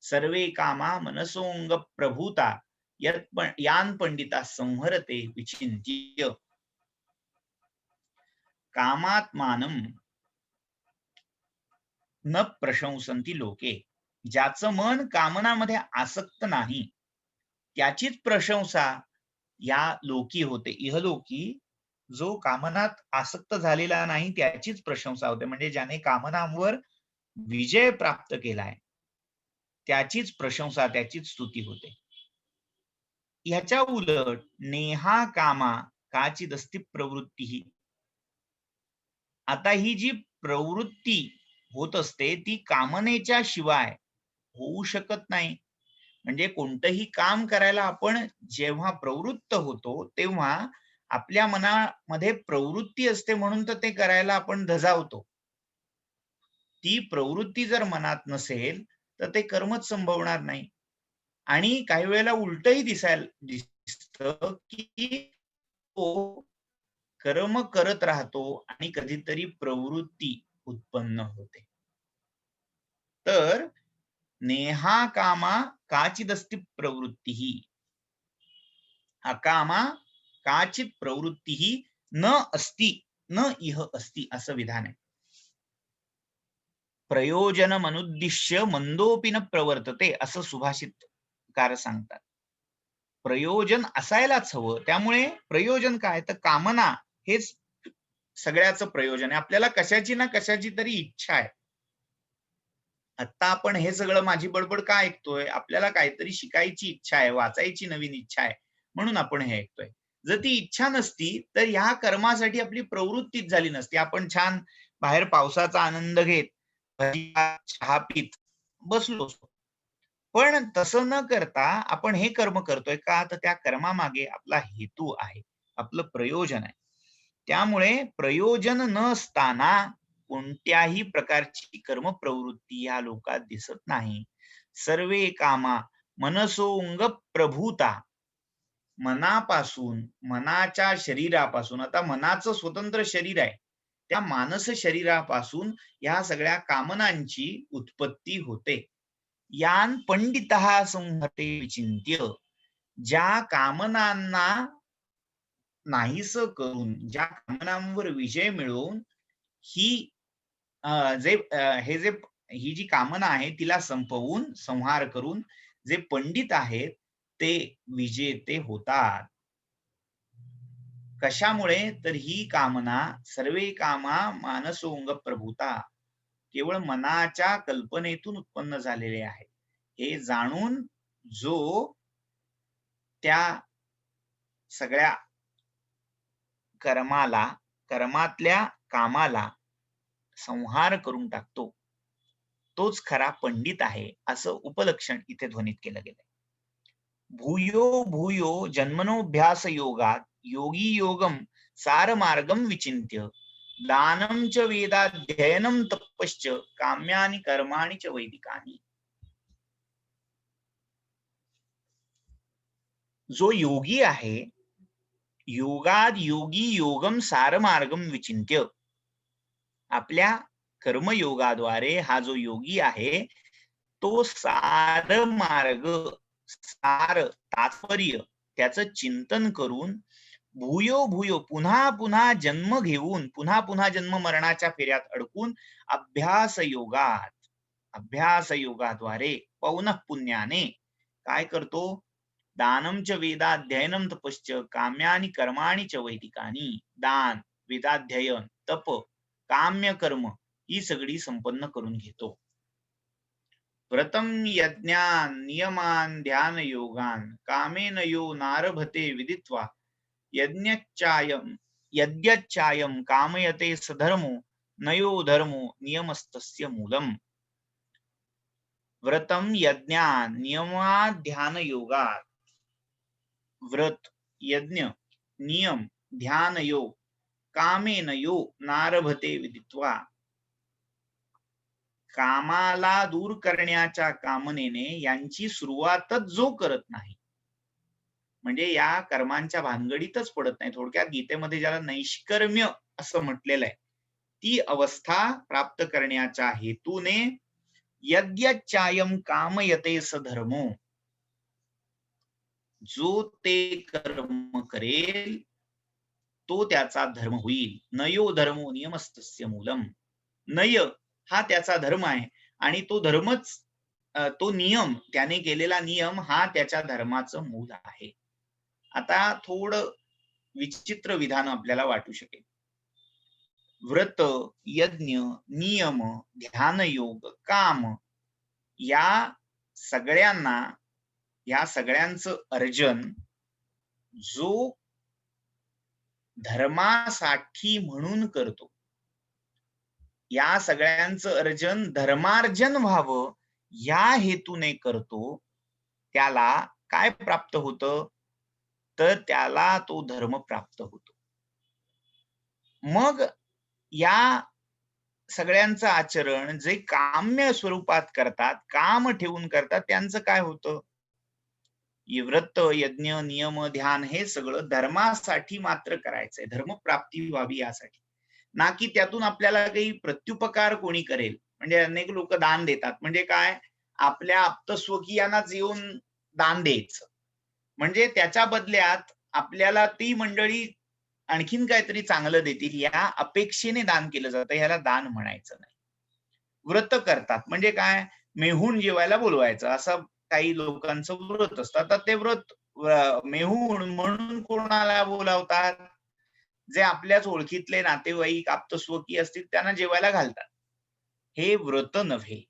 Speaker 1: सर्वे कामा मनसोंग प्रभूता, यान पंडिता संहरते विचिंत्य. कामात्मानं न प्रशंसन्ति लोके, ज्याचं मन कामनामध्ये आसक्त नाही त्याचीच प्रशंसा या लोकी होते. इहलोकी जो कामनात आसक्त झालेला नाही त्याचीच प्रशंसा होते, म्हणजे ज्याने कामनांवर विजय प्राप्त केलाय त्याचीच प्रशंसा, त्याचीच स्तुती होते. ह्याच्या उलट नेहा कामा काचिदस्ति प्रवृत्ती, आता ही जी प्रवृत्ती होत असते ती कामनेच्या शिवाय होऊ शकत नाही. म्हणजे कोणतंही काम करायला आपण जेव्हा प्रवृत्त होतो तेव्हा आपल्या मनामध्ये प्रवृत्ती असते, म्हणून तर ते करायला आपण धजावतो. ती प्रवृत्ती जर मनात नसेल तर ते कर्मच संभवणार नाही. आणि काही वेळेला उलटही दिसतं की तो कर्म करत राहतो आणि कधीतरी प्रवृत्ती उत्पन्न होते. तर नेहा कामा काचिदस्ति प्रवृत्तिः, अकामा काचित प्रवृत्तिः न अस्ति न इह अस्ति असं विधान आहे. प्रयोजनमनुद्दिश्य मंदोपि न प्रवर्तते असं सुभाषितकार सांगतात. प्रयोजन असायलाच हवं. त्यामुळे प्रयोजन काय, तर कामना हेच सगळ्याचं प्रयोजन आहे. आपल्याला कशाची ना कशाची तरी इच्छा आहे. आता आपण हे सगळं माझी बडबड का ऐकतोय, आपल्याला काहीतरी शिकायची इच्छा आहे, वाचायची नवीन इच्छा आहे, म्हणून आपण हे ऐकतोय. जर ती इच्छा नसती तर ह्या कर्मासाठी आपली प्रवृत्तीच झाली नसती. आपण छान बाहेर पावसाचा आनंद घेत, चहा पीत बसलो असतो. पण तसं न करता आपण हे कर्म करतोय का, तर त्या कर्मामागे आपला हेतू आहे, आपलं प्रयोजन आहे. त्यामुळे प्रयोजन नसताना कोणत्याही प्रकारची कर्म प्रवृत्ती या लोकात दिसत नाही. सर्वे कामा मनसोंग प्रभूता. मनापासून, मनाच्या शरीरापासून, आता मनाचं स्वतंत्र शरीर आहे, त्या मानस शरीरापासून या सगळ्या कामनांची उत्पत्ती होते. यान पंडितः संहते विचिंत्य. ज्या कामनांना नाहीस करून, ज्या कामनांवर विजय मिळवून ही हे जे ही जी कामना आहे तिला संपवून, संहार करून जे पंडित आहेत ते विजेते होतात. कशामुळे, तर ही कामना सर्वे कामा मानसोंग प्रभूता, केवळ मनाच्या कल्पनेतून उत्पन्न झालेले आहे. हे जाणून जो त्या सगळ्या कर्मातल्या कामाला संहार करून टाकतो, तोच खरा पंडित आहे, असं उपलक्षण इथे ध्वनित केलं गेलंय. भूयो भूयो जन्मनोऽभ्यास योगात योगी योगम सार मार्गम विचिंत्य दानं च वेदाध्ययनं तपश्च काम्यानि कर्माणि च वैदिकानि. जो योगी आहे, योगाद योगी योगम सार मार्गम विचिंत्य, आपल्या कर्मयोगाद्वारे हा जो योगी आहे तो सार मार्ग, सार तात्पर्य त्याचं चिंतन करून भूयो भूयो पुन्हा पुन्हा जन्म घेऊन, पुन्हा पुन्हा जन्म मरणाच्या फेऱ्यात अडकून अभ्यास योगाद्वारे पौनः पुण्याने काय करतो, दानं च वेदाध्ययनं तपश्च काम्यानि कर्माणि च वैदिकानि. दान, वेदाध्ययन, तप, काम्य कर्म ही सगळी संपन्न करून घेतो. व्रतम यज्ञान नियमान ध्यान योगान कामेन यो नारभते विदित्वा यद्यच्चायम कामयते सधर्मो नयो धर्मो नियमस्तस्य मूलम. व्रतम यज्ञान नियमात ध्यान योगात. व्रत, यज्ञ, नियम, ध्यान योग कामेन यो नारभते विदित्वा, कामाला दूर करण्याच्या कामनेने यांची सुरुवातच जो करत नाही, म्हणजे या कर्मांच्या भानगडीतच पडत नाही, थोडक्यात गीतेमध्ये ज्याला नैष्कर्म्य असं म्हटलेलं आहे, ती अवस्था प्राप्त करण्याच्या हेतूने यद्यच्चायम कामयते सधर्मो, जो ते कर्म करेल तो त्याचा धर्म होईल. नयो धर्मो नियमस्तस्य मूलम. नय हा त्याचा धर्म आहे आणि तो धर्मच, तो नियम, त्याने केलेला नियम हा त्याच्या धर्माचं मूल आहे. आता थोडं विचित्र विधान आपल्याला वाटू शकेल. व्रत, यज्ञ, नियम, ध्यान योग, काम या सगळ्यांचं अर्जन जो धर्मासाठी म्हणून करतो, या सगळ्यांचं अर्जन धर्मार्जन व्हावं या हेतूने करतो, त्याला काय प्राप्त होतं, तर त्याला तो धर्म प्राप्त होतो. मग या सगळ्यांचं आचरण जे काम्य स्वरूपात करतात, काम ठेवून करतात, त्यांचं काय होतं, व्रत, यज्ञ, नियम, ध्यान हे सगळं धर्मासाठी मात्र करायचंय, धर्म प्राप्ती व्हावी यासाठी, ना की त्यातून आपल्याला काही प्रत्युपकार कोणी करेल. म्हणजे अनेक लोक दान देतात, म्हणजे काय, आपल्या आप्तस्वकीयांनाच येऊन दान द्यायचं, म्हणजे त्याच्या बदल्यात आपल्याला ती मंडळी आणखीन काहीतरी चांगलं देतील या अपेक्षेने दान केलं जातं, ह्याला दान म्हणायचं नाही. व्रत करतात म्हणजे काय, मेहून जेवायला बोलवायचं, असं काही लोकांचं व्रत असतं. आता ते व्रत मेहून म्हणून कोणाला बोलावतात, जे आपल्याच ओळखीतले नातेवाईक आप्तस्वकीय असतील त्यांना जेवायला घालतात. हे व्रत नव्हे,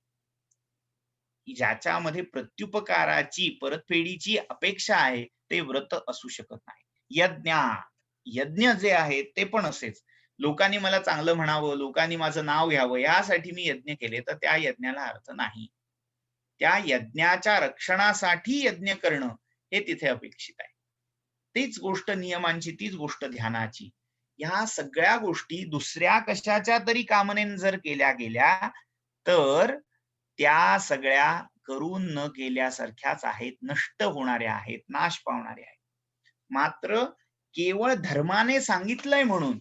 Speaker 1: ज्याच्यामध्ये प्रत्युपकाराची, परतफेडीची अपेक्षा आहे ते व्रत असू शकत नाही. यज्ञ जे आहे ते पण असेच, लोकांनी मला चांगलं म्हणावं, लोकांनी माझं नाव घ्यावं यासाठी मी यज्ञ केले, तर त्या यज्ञाला अर्थ नाही. त्या यज्ञाच्या रक्षणासाठी यज्ञ करणं हे तिथे अपेक्षित आहे. तीच गोष्ट नियमांची, तीच गोष्ट ध्यानाची. ह्या सगळ्या गोष्टी दुसऱ्या कशाच्या तरी कामनेने जर केल्या गेल्या तर त्या सगळ्या करून न केल्यासारख्याच आहेत, नष्ट होणाऱ्या आहेत, नाश पावणाऱ्या आहेत. मात्र केवळ धर्माने सांगितलंय म्हणून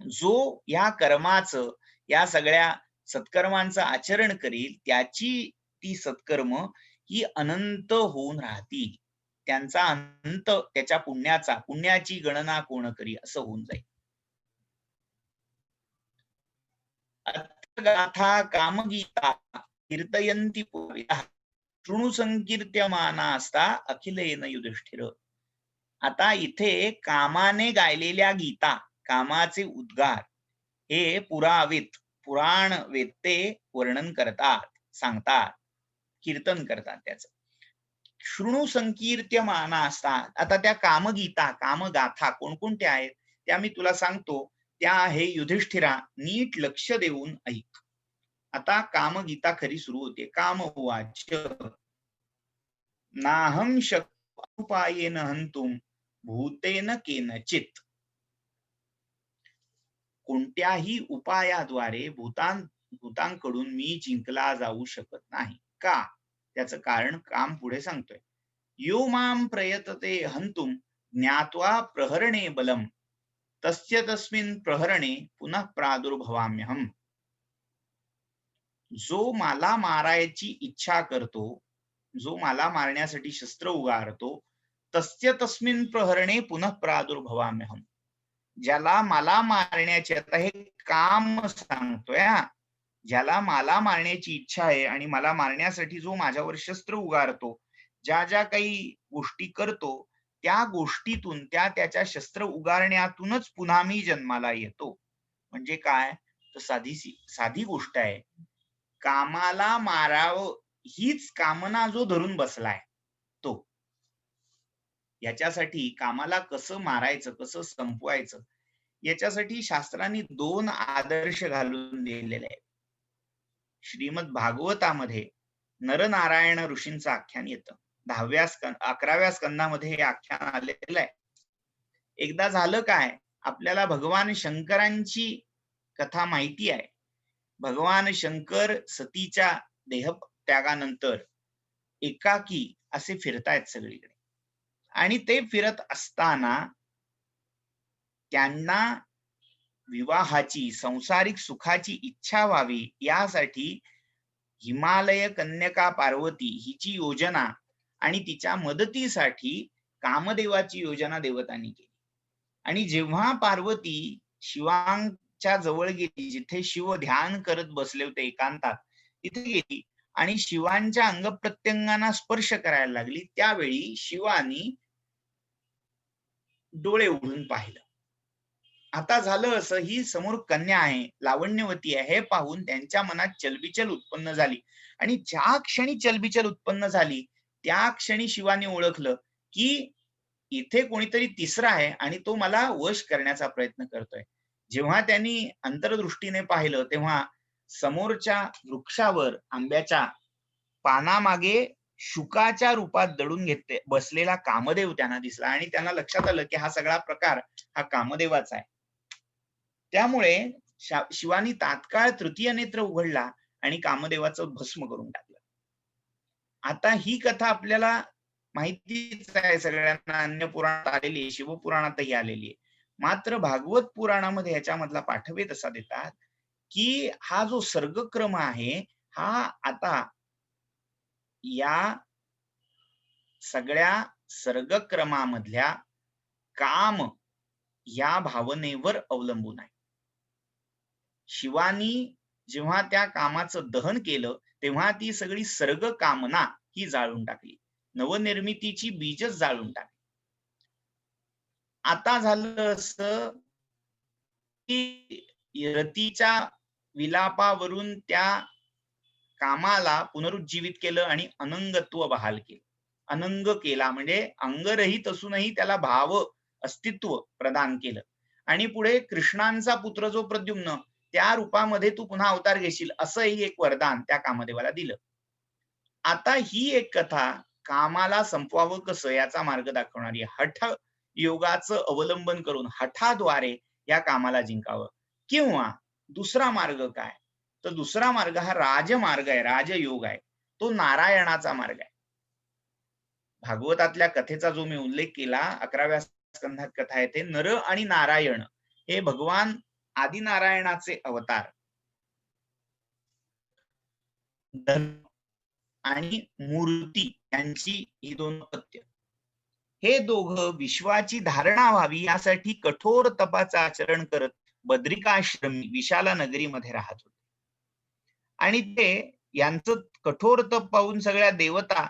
Speaker 1: जो या कर्माचं, या सगळ्या सत्कर्मांचं आचरण करील त्याची ती सत्कर्म ही अनंत होऊन राहतील. त्यांचा अंत त्याच्या पुण्याची गणना कोण करी असं होऊन जाईल. गाथा कामगीता कीर्तयन्ति पुरविदः शृणु संकीर्त्यमानास्ता अखिलेन युधिष्ठिर. आता इथे कामाने गायलेल्या गीता, कामाचे उद्गार हे पुरावित, पुराण वेत्ते वर्णन करतात, सांगतात, कीर्तन करतात त्याचं. शृणु संकीर्त्यमानास्ता. आता त्या कामगीता, कामगाथा कोणकोणत्या आहेत त्या मी तुला सांगतो. त्या आहे युधिष्ठिरा, नीट लक्ष देऊन ऐक. आता कामगीता खरी सुरू होते. काम उवाच नाहं शक्नुपायेन हंतुम भूतेन केनचित. कोणत्याही उपायाद्वारे भूतांकडून मी जिंकला जाऊ शकत नाही. का? त्याचं कारण काम पुढे सांगतोय. यो माम प्रयतते हंतुम ज्ञात्वा प्रहरणे बलम तस्य तस्मिन् प्रहरणे पुनः प्रादुर्भवाम्यहम. जो मला मारायची इच्छा करतो, जो मला मारण्यासाठी शस्त्र उगारतो, तस्य तस्मिन् प्रहरणे पुनः प्रादुर्भवाम्यहम. ज्याला मला मारण्याचे, आता हे काम सांगतोय, ज्याला मला मारण्याची इच्छा आहे आणि मला मारण्यासाठी जो माझ्यावर शस्त्र उगारतो, ज्या ज्या काही गोष्टी करतो त्या गोष्टीतून, त्याच्या शस्त्र उगारण्यातूनच पुन्हा मी जन्माला येतो. म्हणजे काय? तर साधी गोष्ट आहे. कामाला मारावं हीच कामना जो धरून बसलाय तो, याच्यासाठी कामाला कसं मारायचं, कसं संपवायचं, याच्यासाठी शास्त्रांनी 2 आदर्श घालून दिलेले आहेत. श्रीमद भागवतामध्ये नरनारायण ऋषींचं आख्यान येतं. 11व्या स्कंदामध्ये हे आख्यान आलेलं आहे. एकदा झालं काय, आपल्याला भगवान शंकरांची कथा माहिती आहे. भगवान शंकर सतीच्या देहत्यागानंतर एकाकी असे फिरतायत सगळीकडे, आणि ते फिरत असताना त्यांना विवाहाची, सांसारिक सुखाची इच्छा व्हावी यासाठी हिमालय कन्यका पार्वती हिची योजना आणि तिच्या मदतीसाठी कामदेवाची योजना देवतांनी केली. आणि जेव्हा पार्वती शिवांच्या जवळ गेली, जिथे शिव ध्यान करत बसले होते एकांतात, तिथे गेली आणि शिवांच्या अंग प्रत्यंगांना स्पर्श करायला लागली, त्यावेळी शिवानी डोळे उघडून पाहिलं. आता झालं असं, ही समोर कन्या आहे, लावण्यवती आहे, हे पाहून त्यांच्या मनात चलबिचल उत्पन्न झाली. आणि ज्या क्षणी चलबिचल उत्पन्न झाली त्या क्षणी शिवानी ओळखलं की इथे कोणीतरी तिसरा आहे आणि तो मला वश करण्याचा प्रयत्न करतोय. जेव्हा त्यांनी अंतर्दृष्टीने पाहिलं तेव्हा समोरच्या वृक्षावर आंब्याच्या पानामागे शुकाच्या रूपात दडून घेतले बसलेला कामदेव त्यांना दिसला, आणि त्यांना लक्षात आलं की हा सगळा प्रकार हा कामदेवाचा आहे. त्यामुळे शिवानी तात्काळ तृतीय नेत्र उघडला आणि कामदेवाचं भस्म करून टाकलं. आता ही कथा आपल्याला माहितीच आहे सगळ्यांना, अन्य पुराणात आलेली आहे, शिवपुराणातही आलेली आहे. मात्र भागवत पुराणामध्ये ह्याच्यामधला पाठवे तसा देतात की हा जो सर्गक्रम आहे हा आता या सगळ्या सर्गक्रमामधल्या काम या भावनेवर अवलंबून आहे. शिवानी जेव्हा त्या कामाचं दहन केलं तेव्हा ती सगळी सर्ग कामना ही जाळून टाकली, नवनिर्मितीची बीजच जाळून टाकली. आता झालं असं की रतीच्या विलापावरून त्या कामाला पुनरुज्जीवित केलं आणि अनंगत्व बहाल केलं. अनंग केला म्हणजे अंगरहित असूनही त्याला भाव अस्तित्व प्रदान केलं. आणि पुढे कृष्णांचा पुत्र जो प्रद्युम्न, त्या रूपामध्ये तू पुन्हा अवतार घेशील असंही एक वरदान त्या कामदेवाला दिलं. आता ही एक कथा कामाला संपवावं कसं याचा मार्ग दाखवणारी आहे. हठ योगाचं अवलंबन करून हठाद्वारे या कामाला जिंकावं. किंवा दुसरा मार्ग काय? तर दुसरा मार्ग हा राजमार्ग आहे, राजयोग आहे. तो नारायणाचा मार्ग आहे. भागवतातल्या कथेचा जो मी उल्लेख केला 11व्या स्कंधात कथा येते, नर आणि नारायण हे भगवान आदिनारायणाचे अवतार. धर्म आणि मूर्ती यांची ही दोन अपत्य. हे दोघं विश्वाची धारणा व्हावी यासाठी कठोर तपाचं आचरण करत बद्रिकाश्रमी विशाला नगरीमध्ये राहत होते. आणि ते यांचं कठोर तप पाहून सगळ्या देवता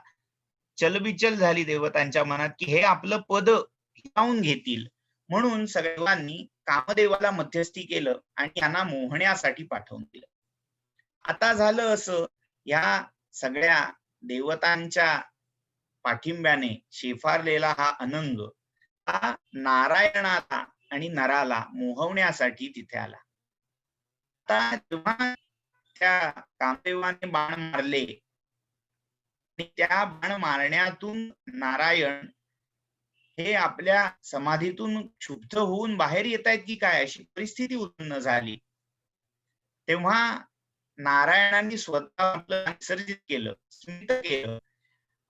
Speaker 1: चलबिचल झाली देवतांच्या मनात, की हे आपलं पद हिरावून घेतील. म्हणून सगळ्यांनी कामदेवाला मध्यस्थी केलं आणि त्यांना मोहण्यासाठी पाठवून दिलं. आता झालं असं, या सगळ्या देवतांच्या पाठिंब्याने शेफारलेला हा अनंग हा नारायणाला आणि नराला मोहवण्यासाठी तिथे आला. आता जेव्हा त्या कामदेवाने बाण मारले आणि त्या बाण मारण्यातून नारायण हे आपल्या समाधीतून क्षुब्ध होऊन बाहेर येत आहेत की काय अशी परिस्थिती उत्पन्न झाली. तेव्हा नारायणांनी स्वतः आपलं विसर्जित केलं, स्मित केलं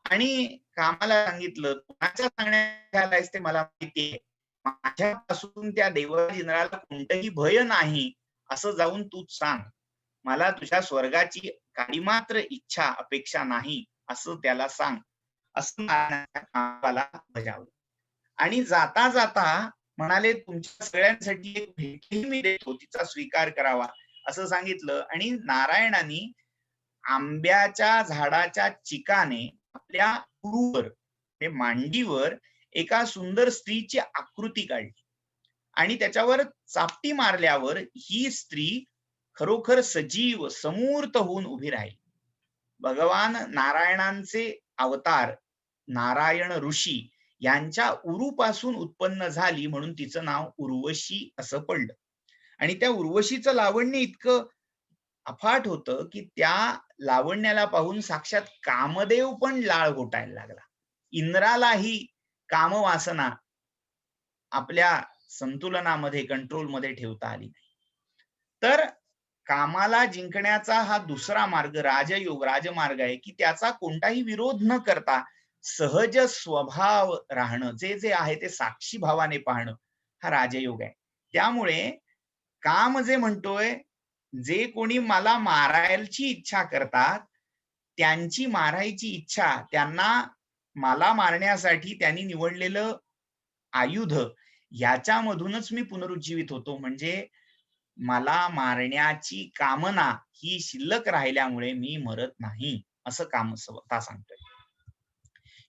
Speaker 1: आणि कामाला सांगितलं, कोणाच्या सांगण्यात आलायस ते मला माहिती आहे. माझ्यापासून त्या देवाला इंद्राला कोणतंही भय नाही असं जाऊन तूच सांग. मला तुझ्या स्वर्गाची काही मात्र इच्छा अपेक्षा नाही असं त्याला सांग. असं नारायणाच्या कामाला बजावलं. आणि जाता जाता म्हणाले, तुमच्या सगळ्यांसाठी एक भेटही मी देतो, तिचा स्वीकार करावा असं सांगितलं. आणि नारायणाने आंब्याच्या झाडाच्या चिकाने आपल्या उरूवर मांडीवर एका सुंदर स्त्रीची आकृती काढली आणि त्याच्यावर चापटी मारल्यावर ही स्त्री खरोखर सजीव समूर्त होऊन उभी राहिली. भगवान नारायणांचे अवतार नारायण ऋषी यांच्या उरूपासून उत्पन्न झाली म्हणून तिचं नाव उर्वशी असं पडलं. आणि त्या उर्वशीचं लावण्य इतकं अफाट होतं की त्या लावण्याला पाहून साक्षात कामदेव पण लाळ घोटायला लागला. इंद्रालाही कामवासना आपल्या संतुलनामध्ये कंट्रोलमध्ये ठेवता आली नाही. तर कामाला जिंकण्याचा हा दुसरा मार्ग राजयोग राजमार्ग आहे की त्याचा कोणताही विरोध न करता सहज स्वभाव राहणं, जे जे आहे ते साक्षी भावाने पाहणं हा राजयोग आहे. त्यामुळे काम जे म्हणतोय, जे कोणी मला मारायची इच्छा करतात त्यांची मारायची इच्छा, त्यांना मला मारण्यासाठी त्यांनी निवडलेलं आयुध याच्यामधूनच मी पुनरुज्जीवित होतो. म्हणजे मला मारण्याची कामना ही शिल्लक राहिल्यामुळे मी मरत नाही असं काम स्वतः सांगतोय.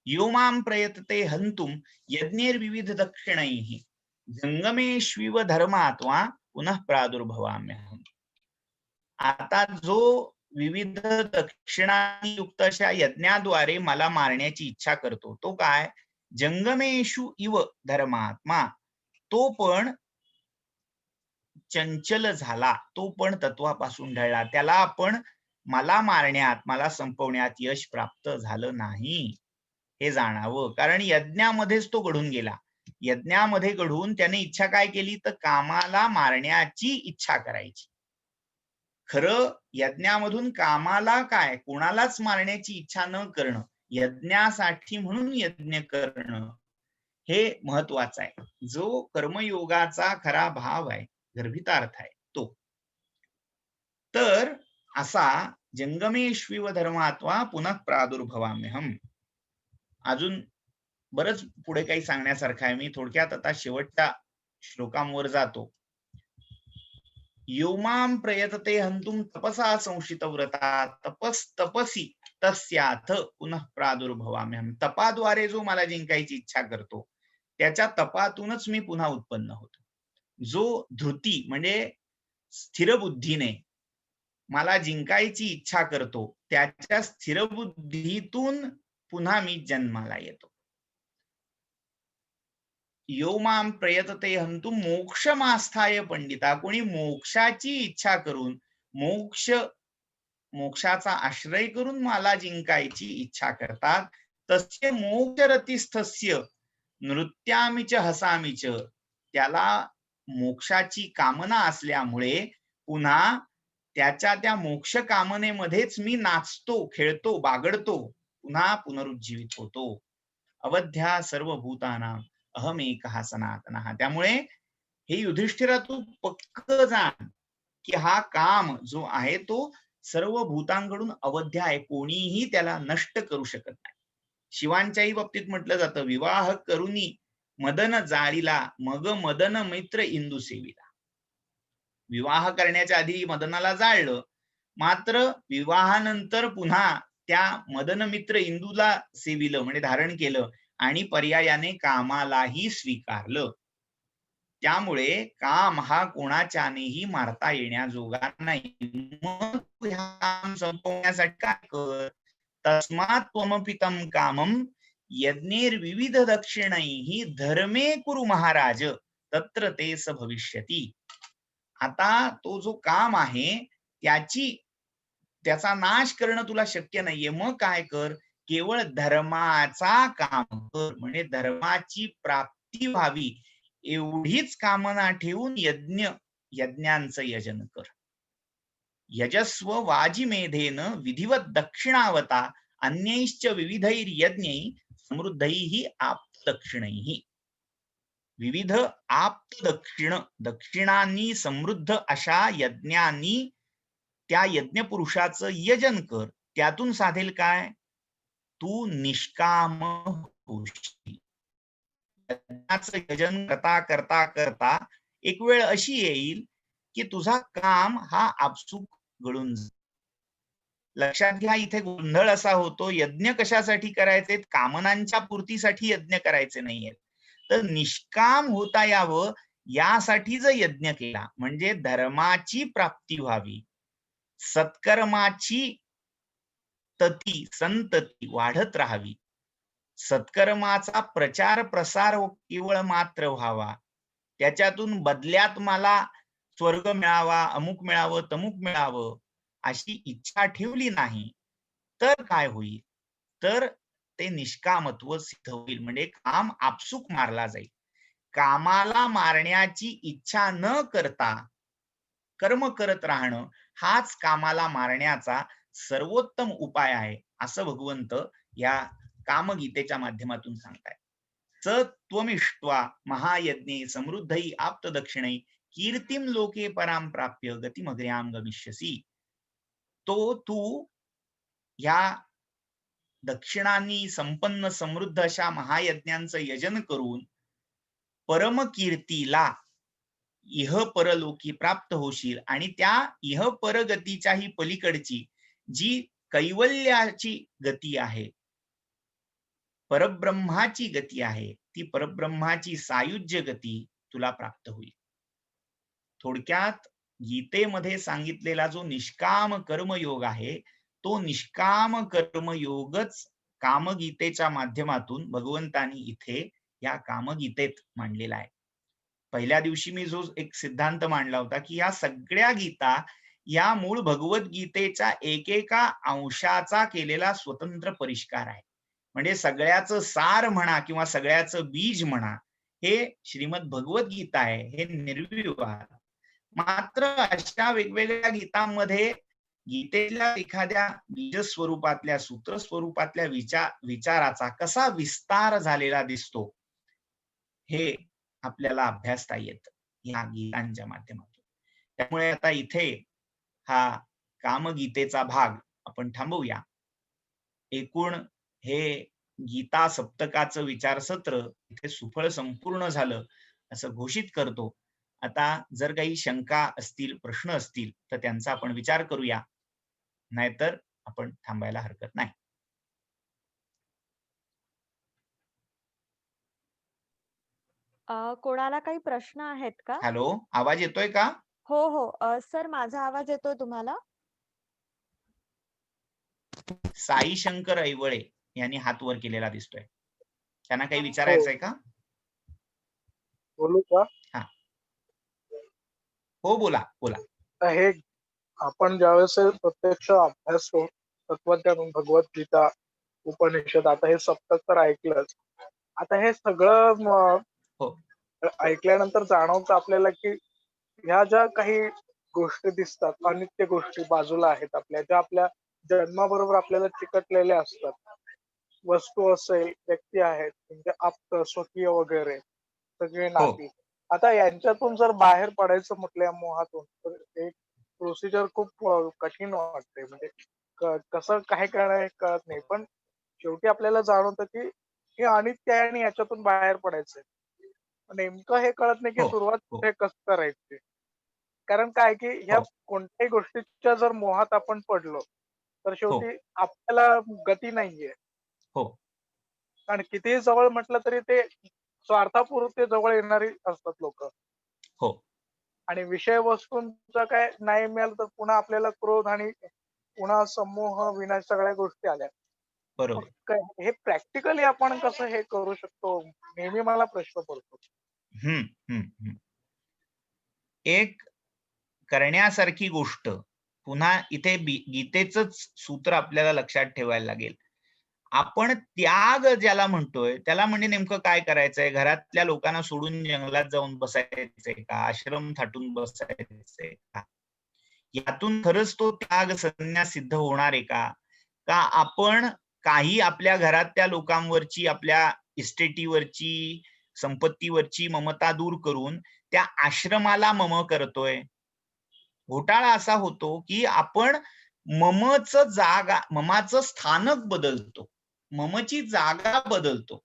Speaker 1: यो मां प्रयतते हंतुम यज्ञैर्विविध दक्षिणैः जंगमेष्विव धर्मात्वा पुनः प्रादुर्भवाम्यहम्. आता जो विविध दक्षिणांनी युक्त अशा यज्ञाद्वारे मला मारण्याची इच्छा करतो, तो काय? जंगमेशु इव धर्मात्मा, तो पण चंचल झाला, तो पण तत्वापासून ढळला. त्याला आपण मला मारण्यात मला संपवण्यात यश प्राप्त झालं नाही हे जाणावं. कारण यज्ञामध्येच तो घडून गेला. यज्ञामध्ये घडून त्याने इच्छा काय केली तर कामाला मारण्याची इच्छा करायची. खरं यज्ञामधून कामाला काय कोणालाच मारण्याची इच्छा न करणं, यज्ञासाठी म्हणून यज्ञ करणं हे महत्वाचं आहे. जो कर्मयोगाचा खरा भाव आहे, गर्भितार्थ आहे तो. तर असा जंगमेष्विव धर्मात्वा पुनः प्रादुर्भवाम्यहम्. अजून बरंच पुढे काही सांगण्यासारखं आहे. मी थोडक्यात आता शेवटच्या श्लोकांवर जातो. योमां प्रयतते हंतुम तपसा संशित व्रता तपसी तस्याथ पुनः प्रादुर्भवाम्यहम्. तपाद्वारे जो मला जिंकायची इच्छा करतो त्याच्या तपातूनच मी पुन्हा उत्पन्न होतो. जो धृती म्हणजे स्थिर बुद्धीने मला जिंकायची इच्छा करतो त्याच्या स्थिर बुद्धीतून पुन्हा मी जन्माला येतो. यो मां प्रयतते हंतु मोक्षमास्थाय पंडिता, कोणी मोक्षाची इच्छा करून मोक्ष मोक्षाचा आश्रय करून मला जिंकायची इच्छा करतात, तस्य मोक्षरतिस्थस्य नृत्यामीच हसामीच, त्याला मोक्षाची कामना असल्यामुळे पुन्हा त्याच्या त्या मोक्ष कामनेमध्येच मी नाचतो, खेळतो, बागडतो, पुन्हा पुनरुज्जीवित होतो. अवध्या सर्वभूतानां अहमेकः सनातनः. त्यामुळे हे युधिष्ठिरा तू पक्क जाण की हा काम जो आहे तो सर्व भूतांकडून अवध्य आहे, कोणीही त्याला नष्ट करू शकत नाही. शिवांच्याही बाबतीत म्हटलं जातं, विवाह करुनी मदन जाळीला मग मदन मैत्र इंदू सेविला. विवाह करण्याच्या आधी मदनाला जाळलं, मात्र विवाहानंतर पुन्हा त्या मदन मित्र इंदूला सेविलं म्हणजे धारण केलं आणि पर्यायाने कामालाही स्वीकारलं. त्यामुळे काम हा कोणाच्यानेही मारता येण्याजोगा नाही. मग काम संपवण्यासाठी काय कर, तस्मात् त्वमपितं कामं यज्ञैर्विविध दक्षिणैः धर्मे कुरु महाराज तत्र ते स भविष्यती. आता तो जो काम आहे त्याचा नाश करणं तुला शक्य नाहीये, मग काय कर, केवळ धर्माचा काम कर, म्हणजे धर्माची प्राप्ती व्हावी एवढीच कामना ठेवून यज्ञांचं यजन कर. यजस्व वाजिमेधेन विधिवत दक्षिणावता अन्यैश्च विविधैर्यज्ञै समृद्धैः आप्तदक्षिणैः. विविध आप्त दक्षिणांनी समृद्ध अशा यज्ञांनी त्या यज्ञ पुरुषाचं यजन कर. त्यातून साधेल काय, तू निष्काम होशील. यज्ञाचं यजन करता करता करता एक वेळ अशी येईल की तुझा काम हा आपसूक गळून जाईल. लक्षात घ्या, इथे गोंधळ असा होतो, यज्ञ कशासाठी करायचे, कामनांच्या पूर्तीसाठी यज्ञ करायचे नाहीये, तर निष्काम होता यावं यासाठी जर यज्ञ केला म्हणजे धर्माची प्राप्ती व्हावी, सत्कर्माची तती संतती वाढत राहावी, सत्कर्माचा प्रचार प्रसार केवळ मात्र व्हावा, त्याच्यातून बदल्यात मला स्वर्ग मिळावा, अमुक मिळावं, तमुक मिळावं अशी इच्छा ठेवली नाही तर काय होईल, तर ते निष्कामत्व सिद्ध होईल, म्हणजे काम आपसूक मारला जाईल. कामाला मारण्याची इच्छा न करता कर्म करत राहणं हाच कामाला मारण्याचा सर्वोत्तम उपाय आहे, असं भगवंत या कामगीतेच्या माध्यमातून सांगताय. स त्वमिष्ट्वा महायज्ञे समृद्धै आप्तदक्षिणै कीर्तिम लोके पराम प्राप्य गतिमग्र्याम गमिष्यसी. तो तू या दक्षिणांनी संपन्न समृद्ध अशा महायज्ञांचं यजन करून परम कीर्तीला इह परलोकी प्राप्त होशील, आणि त्या इह परगतीच्याही पलीकडची जी कैवल्याची गती आहे, परब्रह्माची गती आहे, ती परब्रह्माची सायुज्य गती तुला प्राप्त होईल. थोडक्यात गीतेमध्ये सांगितलेला जो निष्काम कर्मयोग आहे, तो निष्काम कर्मयोगच कामगीतेच्या माध्यमातून भगवंतांनी इथे या कामगीतेत मांडलेला आहे. पहिल्या दिवशी मी जो एक सिद्धांत मांडला होता की या सगळ्या गीता या मूळ भगवद्गीतेच्या एकेका अंशाचा केलेला स्वतंत्र परिष्कार आहे. म्हणजे सगळ्याचं सार म्हणा किंवा सगळ्याचं बीज म्हणा, हे श्रीमद भगवद्गीता आहे, हे निर्विवाद. मात्र अशा वेगवेगळ्या गीतांमध्ये गीतेच्या एखाद्या बीज स्वरूपातल्या सूत्र स्वरूपातल्या विचाराचा कसा विस्तार झालेला दिसतो, हे आपल्याला अभ्यासता येतं या गीतांच्या माध्यमातून. त्यामुळे आता इथे हा कामगीतेचा भाग आपण थांबवूया. एकूण हे गीता सप्तकाचं विचारसत्र इथे सुफळ संपूर्ण झालं असं घोषित करतो. आता जर काही शंका असतील, प्रश्न असतील तर त्यांचा आपण विचार करूया, नाहीतर आपण थांबायला हरकत नाही.
Speaker 2: कोणाला काही प्रश्न आहेत का?
Speaker 1: हॅलो, आवाज येतोय का?
Speaker 2: हो हो. सर, माझा आवाज येतोय तुम्हाला?
Speaker 1: साई शंकर ऐवळे यांनी हात वर केलेला दिसतोय. त्यांना काही
Speaker 2: हो.
Speaker 1: विचारायचंय का?
Speaker 3: बोलू का?
Speaker 1: हा, हो, बोला बोला.
Speaker 3: हे आपण ज्यावेळेस हे प्रत्यक्ष अभ्यासतो, तत्वज्ञान, भगवद्गीता, उपनिषद, आता हे सप्तक तर ऐकलंच. आता हे सगळं
Speaker 1: हो
Speaker 3: ऐकल्यानंतर जाणवतं आपल्याला, की ह्या ज्या काही गोष्टी दिसतात, अनित्य गोष्टी बाजूला आहेत आपल्या, ज्या आपल्या जन्माबरोबर आपल्याला चिकटलेल्या असतात. वस्तू असेल, व्यक्ती आहेत, म्हणजे आप्त, स्वकीय वगैरे सगळे
Speaker 1: हो
Speaker 3: नाती. आता यांच्यातून जर बाहेर पडायचं म्हटलं या मोहातून, तर एक प्रोसिजर खूप कठीण वाटते. म्हणजे कसं काय करणार हे कळत नाही. पण शेवटी आपल्याला जाणवतं, की हे अनित्य आहे आणि याच्यातून बाहेर पडायचंय. नेमकं हे कळत नाही, की
Speaker 1: हो
Speaker 3: सुरुवात
Speaker 1: हो
Speaker 3: कुठे कसं करायची? कारण काय, की ह्या
Speaker 1: हो
Speaker 3: कोणत्याही गोष्टीच्या जर मोहात आपण पडलो, तर
Speaker 1: हो
Speaker 3: शेवटी आपल्याला गती नाहीये.
Speaker 1: हो
Speaker 3: आणि कितीही जवळ म्हटलं तरी ते स्वार्थापुरते जवळ येणारी असतात लोकं.
Speaker 1: हो
Speaker 3: आणि विषय वस्तूंचा काय नाही मिळालं तर पुन्हा आपल्याला क्रोध आणि पुन्हा समूह, विनाश सगळ्या गोष्टी आल्या. मग
Speaker 1: बरोबर.
Speaker 3: काय हे प्रॅक्टिकली आपण कसं हे करू शकतो? नेहमी मला प्रश्न पडतो.
Speaker 1: हम्म हम्म हम्म. एक करण्यासारखी गोष्ट, पुन्हा इथे गीतेचंच सूत्र आपल्याला लक्षात ठेवायला लागेल. आपण त्याग ज्याला म्हणतोय त्याला म्हणजे नेमकं काय करायचंय? घरातल्या लोकांना सोडून जंगलात जाऊन बसायचंय का? आश्रम थाटून बसायचंय का? यातून खरंच तो त्याग, संन्यास सिद्ध होणार आहे का? का आपण काही आपल्या घरातल्या लोकांवरची, आपल्या इस्टेटीवरची, संपत्तीवरची ममता दूर करून त्या आश्रमाला मम करतोय? घोटाळा असा होतो की आपण ममाचं स्थानक बदलतो, ममची जागा बदलतो.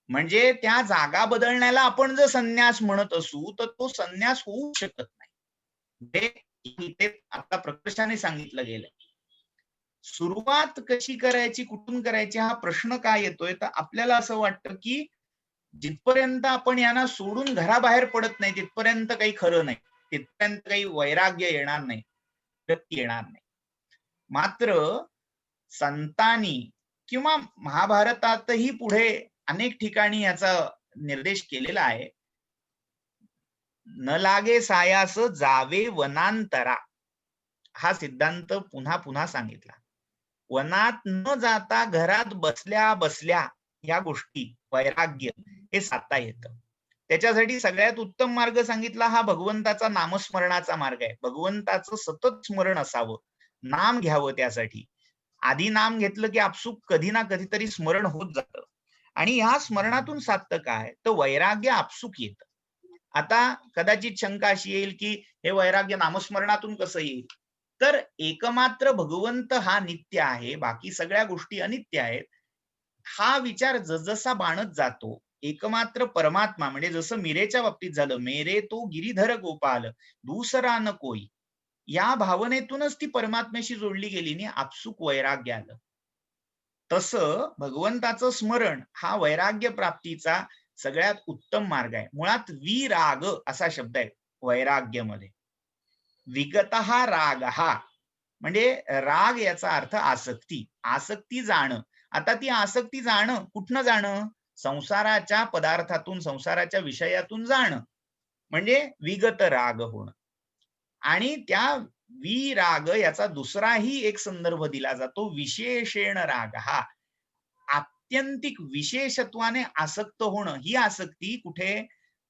Speaker 1: म्हणजे त्या जागा बदलण्याला आपण जर संन्यास म्हणत असू तर तो संन्यास होऊ शकत नाही. इथे आता प्रकर्षाने सांगितलं गेलंय. सुरुवात कशी करायची, कुठून करायची, हा प्रश्न काय येतोय? तर आपल्याला असं वाटतं की जिथपर्यंत आपण यांना सोडून घराबाहेर पडत नाही तिथपर्यंत काही खरं नाही, तिथपर्यंत काही वैराग्य येणार नाही, व्यक्ती येणार नाही. मात्र संतांनी किंवा महाभारतातही पुढे अनेक ठिकाणी याचा निर्देश केलेला आहे. न लागे सायास जावे वनांतरा, हा सिद्धांत पुन्हा पुन्हा सांगितला. वनात न जाता घरात बसल्या बसल्या या गोष्टी, वैराग्य हे साधता येतं. त्याच्यासाठी सगळ्यात उत्तम मार्ग सांगितला हा भगवंताचा नामस्मरणाचा मार्ग आहे. भगवंताचं सतत स्मरण असावं, नाम घ्यावं. त्यासाठी आधी नाम घेतलं की आपसूक कधी ना कधीतरी स्मरण होत जातं. आणि ह्या स्मरणातून साधतं काय? तर वैराग्य आपसूक येतं. आता कदाचित शंका अशी येईल की हे वैराग्य नामस्मरणातून कसं येईल? तर एकमात्र भगवंत हा नित्य आहे, बाकी सगळ्या गोष्टी अनित्य आहेत, हा विचार जसजसा बाणत जातो, एकमात्र परमात्मा म्हणजे जसं मीरेच्या बाबतीत झालं, मेरे तो गिरीधर गोपाल दुसरा न कोई, या भावनेतूनच ती परमात्म्याशी जोडली गेली आणि आपसूक वैराग्य आलं. तसं भगवंताचं स्मरण हा वैराग्य प्राप्तीचा सगळ्यात उत्तम मार्ग आहे. मुळात विराग असा शब्द आहे वैराग्यमध्ये. विगतः राग हा म्हणजे राग याचा अर्थ आसक्ती, आसक्ती जाणं. आता ती आसक्ती जाणं कुठनं जाणं? संसाराच्या पदार्थातून, संसाराच्या विषयातून जाणं म्हणजे विगत राग होणं. आणि त्या विराग याचा दुसराही एक संदर्भ दिला जातो, विशेषेण राग हा, आत्यंतिक विशेषत्वाने आसक्त होणं. ही आसक्ती कुठे?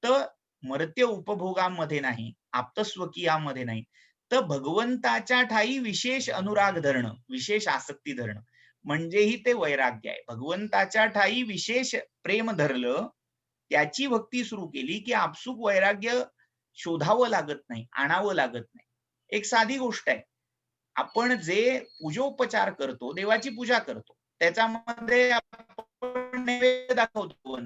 Speaker 1: तर मर्त्य उपभोगामध्ये नाही, आप्तस्वकीयामध्ये नाही, तर भगवंताच्या ठाई विशेष अनुराग धरणं, विशेष आसक्ती धरणं, म्हणजेही ते वैराग्य आहे. भगवंताच्या ठाई विशेष प्रेम धरलं, त्याची भक्ती सुरू केली की आपसूक वैराग्य शोधावं लागत नाही, आणावं लागत नाही. एक साधी गोष्ट आहे, आपण जे पूजोपचार करतो, देवाची पूजा करतो, त्याच्यामध्ये आपण नैवेद्य दाखवतो.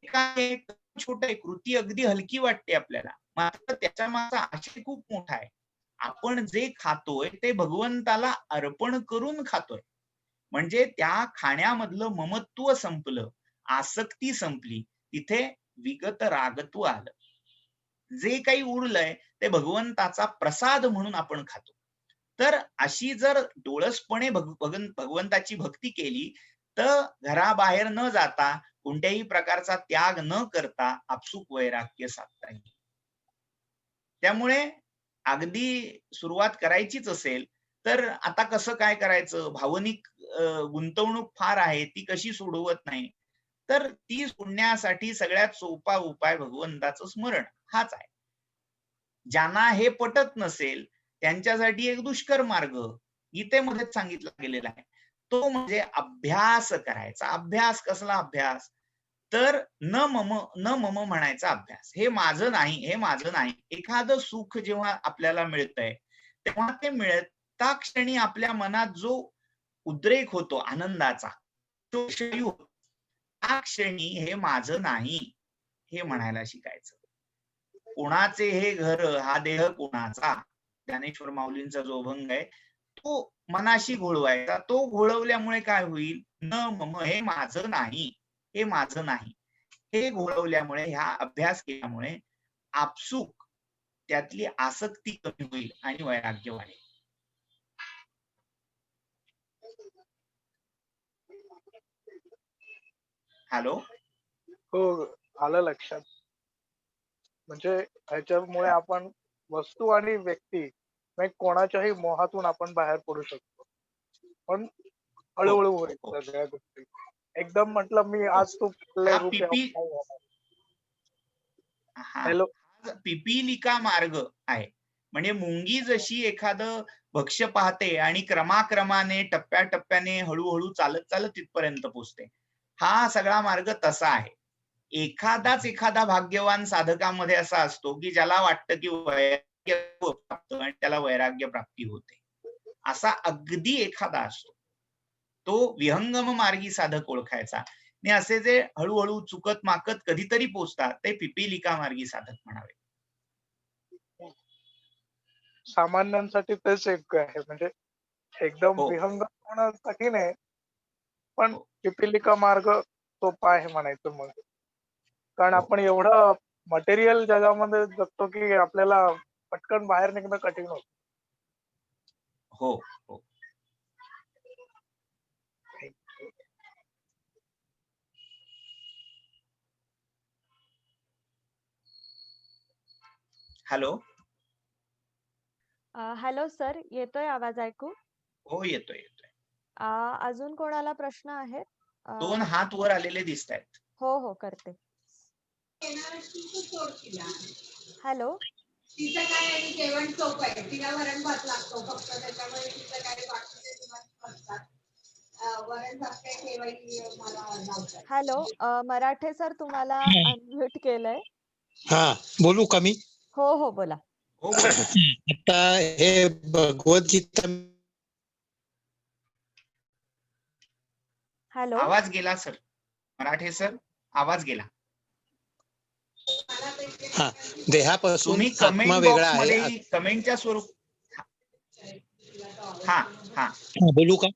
Speaker 1: काय छोट आहे, कृती अगदी हलकी वाटते आपल्याला, मात्र त्याच्या मागचा आशय खूप मोठा आहे. आपण जे खातोय ते भगवंताला अर्पण करून खातोय, म्हणजे त्या खाण्यामधलं ममत्व संपलं, आसक्ती संपली, तिथे विगत रागत्व आलं. जे काही उरलंय ते भगवंताचा प्रसाद म्हणून आपण खातो. तर अशी जर डोळसपणे भगवंताची भक्ती केली तर घराबाहेर न जाता, कोणत्याही प्रकारचा त्याग न करता आपसूक वैराग्य साधता येईल. त्यामुळे अगदी सुरुवात करायचीच असेल तर आता कसं काय करायचं, भावनिक गुंतवणूक फार आहे, ती कशी सोडवत नाही. तर ती सोडण्यासाठी सगळ्यात सोपा उपाय भगवंताचं स्मरण हाच आहे. ज्यांना हे पटत नसेल त्यांच्यासाठी एक दुष्कर मार्ग गीतेमध्येच सांगितला गेलेला आहे. तो म्हणजे अभ्यास करायचा. अभ्यास कसला अभ्यास? तर न मम म्हणायचा अभ्यास. हे माझं नाही, हे माझं नाही. एखादं सुख जेव्हा आपल्याला मिळतंय, तेव्हा ते मिळता क्षणी आपल्या मनात जो उद्रेक होतो आनंदाचा, तो क्षयू होतो. त्या क्षणी हे माझं नाही, हे म्हणायला शिकायचं. कोणाचे हे घर, हा देह कोणाचा, ज्ञानेश्वर माऊलींचा जो अभंग आहे तो मनाशी घोळवायचा. तो घोळवल्यामुळे काय होईल? न मम, हे माझं नाही, हे माझं नाही, हे घोळवल्यामुळे, ह्या अभ्यास केल्यामुळे आपसूक त्यातली आसक्ती कमी होईल आणि वैराग्य वाढेल. हॅलो,
Speaker 3: हो, आलं लक्षात. म्हणजे ह्याच्यामुळे आपण वस्तू आणि व्यक्ती म्हणजे कोणाच्याही मोहातून आपण बाहेर पडू शकतो. पण
Speaker 1: हो
Speaker 3: हळूहळू होईल
Speaker 1: हो
Speaker 3: सगळ्या गोष्टी. एकदम म्हटलं मी
Speaker 1: हो.
Speaker 3: आज तू
Speaker 1: हा
Speaker 3: रूप
Speaker 1: पिपी
Speaker 3: नाही होणार.
Speaker 1: हा
Speaker 3: हॅलो.
Speaker 1: पिपीलिका मार्ग आहे. म्हणजे मुंगी जशी एखादं भक्ष्य पाहते आणि क्रमाक्रमाने टप्प्याटप्प्याने हळूहळू चालत चालत तिथपर्यंत पोहोचते, हा सगळा मार्ग तसा आहे. एखादा भाग्यवान साधकामध्ये असा असतो की ज्याला वाटतं की वैराग्य प्राप्त आणि त्याला वैराग्य प्राप्ती होते, असा अगदी एखादा असतो. तो विहंगम मार्गी साधक ओळखायचा. आणि असे जे हळूहळू चुकत माकत कधीतरी पोचतात ते पिपीलिका मार्गी साधक म्हणावे.
Speaker 3: सामान्यांसाठी तेच योग्य आहे. म्हणजे एकदम
Speaker 1: हो
Speaker 3: विहंगम होणं कठीण आहे. पण
Speaker 1: हो
Speaker 3: पिपीलिका मार्ग सोपा आहे म्हणायचं मग. कारण
Speaker 1: हो
Speaker 3: आपण एवढं मटेरियल जगामध्ये जगतो की आपल्याला पटकन बाहेर निघणं कठीण होतं.
Speaker 1: हो हो. हॅलो.
Speaker 2: हॅलो सर, येतोय आवाज ऐकू?
Speaker 1: हो, येतोय येतोय.
Speaker 2: अजून कोणाला प्रश्न आहेत?
Speaker 1: 2 हात वर आलेले दिसत आहेत.
Speaker 2: हो हो, करते. हॅलो.
Speaker 4: तिचं काय आणि जेवण सोपं आहे. तिला वरण भात लागतो फक्त, त्याच्यामुळे तिचं काही बाकीचे दिवस असतात. वरण भात काय ठेवायची मला नव्हतं.
Speaker 2: हॅलो, मराठे सर तुम्हाला अनम्यूट केलंय.
Speaker 5: हा, बोलू का मी?
Speaker 2: हो हो, बोला.
Speaker 1: हो, बोला.
Speaker 5: आता हे भगवद्गीता
Speaker 2: हॅलो.
Speaker 1: आवाज गेला सर, मराठे सर, आवाज गेला.
Speaker 5: हा, देहापासून
Speaker 1: तुम्ही
Speaker 5: आत्मा
Speaker 1: कमेंट
Speaker 5: वेगळा
Speaker 1: बॉक्स
Speaker 5: आहे.
Speaker 1: मध्ये कमेंटच्या स्वरूप हा हा
Speaker 5: हा, बोलू का?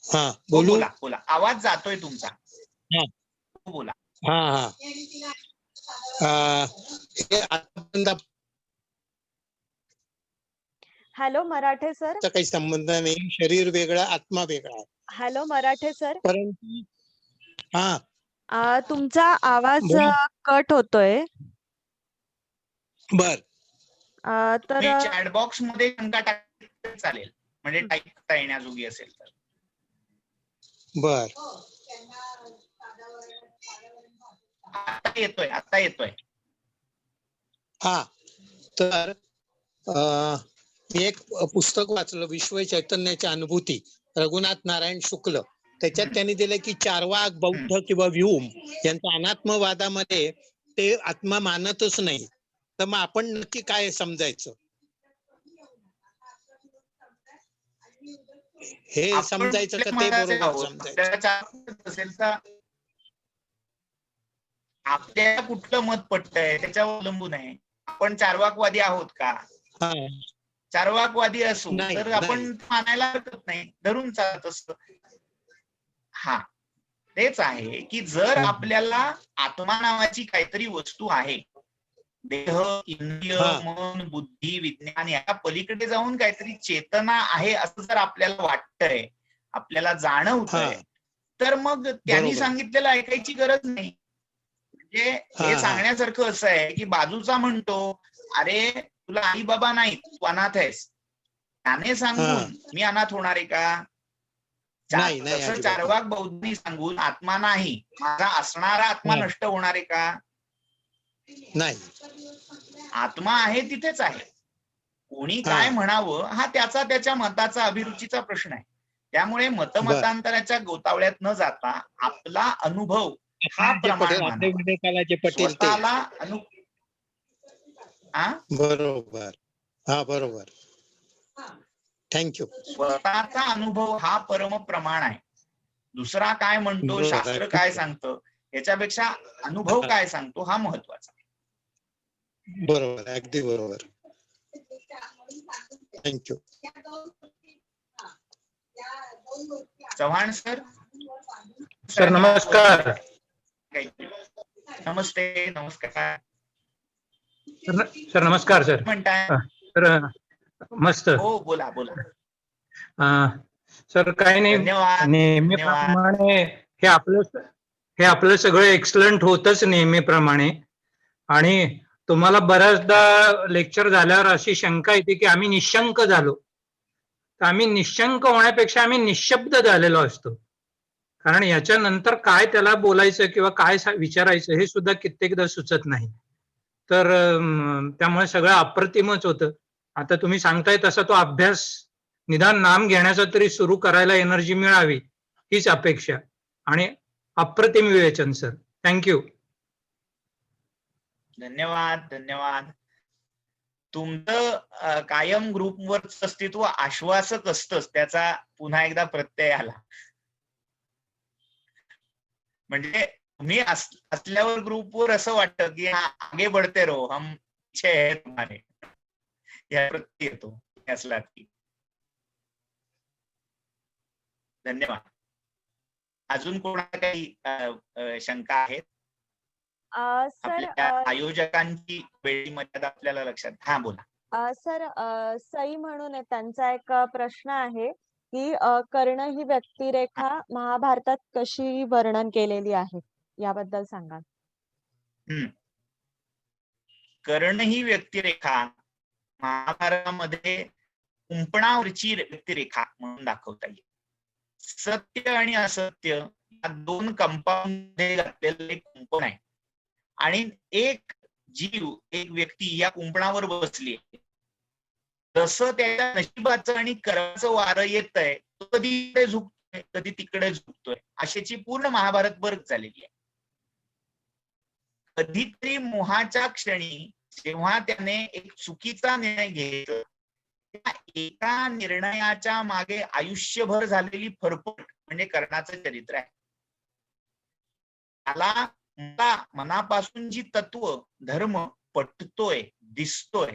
Speaker 5: हा,
Speaker 1: हो,
Speaker 5: बोलू.
Speaker 1: बोला बोला, आवाज जातोय तुमचा.
Speaker 5: हा
Speaker 1: हो, बोला.
Speaker 5: हा हा. हे आतापर्यंत
Speaker 2: हॅलो मराठे सर.
Speaker 5: काही संबंध नाही. शरीर वेगळा, आत्मा वेगळा आहे.
Speaker 2: हॅलो मराठे सर.
Speaker 5: परंतु हा,
Speaker 2: तुमचा आवाज
Speaker 5: बोला.
Speaker 2: कट होतोय.
Speaker 5: बर.
Speaker 2: तर
Speaker 1: तुम्ही चॅट बॉक्स मध्ये शंका टाकली चालेल, म्हणजे टाईप करता येण्याजोगी असेल तर.
Speaker 5: बर.
Speaker 1: आता येतोय, आता येतोय.
Speaker 5: हा, तर मी एक पुस्तक वाचलं, विश्व चैतन्याची अनुभूती, रघुनाथ नारायण शुक्ल. त्याच्यात त्यांनी दिलं की चार्वाक, बौद्ध किंवा व्यूम यांच्या अनात्मवादामध्ये ते आत्मा मानतच नाही. तर मग आपण नक्की काय समजायचं हे
Speaker 1: आपण
Speaker 5: समजायचं का
Speaker 1: कुठल्या
Speaker 5: ते
Speaker 1: मताचे
Speaker 5: बरोबर
Speaker 1: आहोत?
Speaker 5: समजायचं?
Speaker 1: आपल्याला चार असेल तर आपल्याला कुठलं मत पटतंय त्याच्यावर अवलंबून आहे. आपण चार्वाकवादी आहोत का?
Speaker 5: हा,
Speaker 1: चार्वाकवादी असू
Speaker 5: नाही
Speaker 1: तर
Speaker 5: नाही.
Speaker 1: आपण मानायला हरकत नाही, धरून चालत असत. हा, तेच आहे की जर आपल्याला आत्मा नावाची काहीतरी वस्तू आहे, देह, इंद्रिय,
Speaker 5: हा,
Speaker 1: मन, बुद्धी, विज्ञान या पलीकडे जाऊन काहीतरी चेतना आहे असं जर आपल्याला वाटतंय, आपल्याला
Speaker 5: हा,
Speaker 1: जाणवतंय, तर मग त्यांनी
Speaker 5: बरोबर.
Speaker 1: सांगितलेलं ऐकायची गरज नाही. म्हणजे
Speaker 5: हा
Speaker 1: हे
Speaker 5: हा
Speaker 1: सांगण्यासारखं असं आहे की बाजूचा म्हणतो अरे तुला आई बाबा नाही, तू अनाथ आहेस, त्याने सांगून मी अनाथ होणार आहे का?
Speaker 5: नाही, नाही,
Speaker 1: तसं
Speaker 5: अजिबात
Speaker 1: चार्वाक बौद्धांनी सांगून आत्मा नाही, माझा असणारा आत्मा
Speaker 5: नाही.
Speaker 1: नष्ट होणार आहे का?
Speaker 5: नाही.
Speaker 1: आत्मा आहे तिथेच आहे. कोणी काय म्हणावं हा त्याच्या मताचा, अभिरुचीचा प्रश्न आहे. त्यामुळे मतमतांतराच्या गोतावळ्यात न जाता आपला अनुभव हा
Speaker 5: जे
Speaker 1: प्रमाण
Speaker 5: पटेल, आपल्या
Speaker 1: मानावा.
Speaker 5: विवेकाला जे पटेल ते.
Speaker 1: स्वतःला
Speaker 5: बरोबर. हा, बरोबर. थँक्यू.
Speaker 1: स्वतःचा अनुभव हा परम प्रमाण आहे. दुसरा काय म्हणतो,
Speaker 5: बरोबर.
Speaker 1: शास्त्र काय सांगतं, याच्यापेक्षा अनुभव काय सांगतो हा महत्वाचा.
Speaker 5: बरोबर, अगदी बरोबर. थँक्यू.
Speaker 1: चव्हाण सर.
Speaker 6: सर नमस्कार.
Speaker 1: नमस्ते. नमस्कार
Speaker 6: सर. नमस्कार सर.
Speaker 1: म्हणताय
Speaker 6: सर मस्त.
Speaker 1: हो, बोला बोला.
Speaker 6: सर काही नाही,
Speaker 1: धन्यवाद.
Speaker 6: नेहमीप्रमाणे हे आपलं सगळं एक्सलंट होतच नेहमीप्रमाणे. आणि तुम्हाला बऱ्याचदा लेक्चर झाल्यावर अशी शंका येते की आम्ही निशंक झालो. तर आम्ही निशंक होण्यापेक्षा आम्ही निशब्द झालेलो असतो. कारण याच्यानंतर काय त्याला बोलायचं किंवा काय विचारायचं हे सुद्धा कित्येकदा सुचत नाही. तर त्यामुळे सगळं अप्रतिमच होतं. आता तुम्ही सांगताय तसा तो अभ्यास निदान नाम घेण्याचा तरी सुरू करायला एनर्जी मिळावी हीच अपेक्षा. आणि अप्रतिम विवेचन सर. थँक्यू.
Speaker 1: धन्यवाद. धन्यवाद. तुमचं कायम ग्रुपवरच अस्तित्व आश्वासक असतंच, त्याचा पुन्हा एकदा प्रत्यय आला. म्हणजे तुम्ही असल्यावर ग्रुपवर असं वाटतं की आगे बढ़ते रहो, हम पीछे है तुम्हारे, या प्रत्यय येतो असला की. धन्यवाद. अजून कोणाला काही शंका आहेत?
Speaker 2: सर
Speaker 1: आपल्या आयोजकांची वेळी मर्यादा आपल्याला लक्षात. हा, बोला.
Speaker 2: सर सई म्हणून आहे, त्यांचा एक प्रश्न आहे की कर्ण ही व्यक्तिरेखा महाभारतात कशी वर्णन केलेली आहे, याबद्दल सांगा.
Speaker 1: कर्ण ही व्यक्तिरेखा महाभारतामध्ये कुंपणावरची व्यक्तिरेखा म्हणून दाखवता येईल. सत्य आणि असत्य या दोन कंपाऊंडमध्ये घातलेलं एक कुंपण आहे. आणि एक जीव, एक व्यक्ती या कुंपणावर बसली, जसं त्याच्या नशिबाचं आणि कर्माचं वारं येतंय, तो कधी इकडे झुकतोय, कधी तिकडे झुकतोय, अशाची पूर्ण महाभारतभर झालेली आहे. कधीतरी मोहाच्या क्षणी जेव्हा त्याने एक चुकीचा निर्णय घेतला, त्या एका निर्णयाच्या मागे आयुष्यभर झालेली फरफट म्हणजे कर्णाचं चरित्र आहे. त्याला मनापासून जी तत्व धर्म पटतोय, दिसतोय,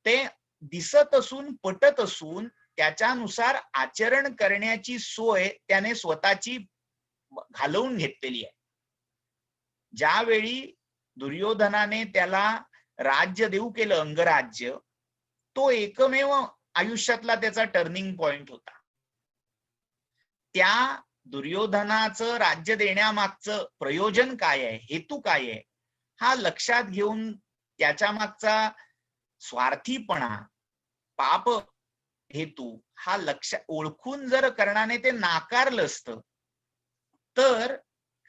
Speaker 1: ते दिसत असून, पटत असून त्याच्यानुसार आचरण करण्याची सोय त्याने स्वतःची घालवून घेतलेली आहे. ज्यावेळी दुर्योधनाने त्याला राज्य देऊ केलं, अंगराज्य, तो एकमेव आयुष्यातला त्याचा टर्निंग पॉइंट होता. त्या दुर्योधनाचं राज्य देण्यामागचं प्रयोजन काय आहे, हेतू काय आहे, हा लक्षात घेऊन त्याच्या मागचा स्वार्थीपणा, पाप हेतू हा ओळखून जर कर्णाने ते नाकारलं असतं तर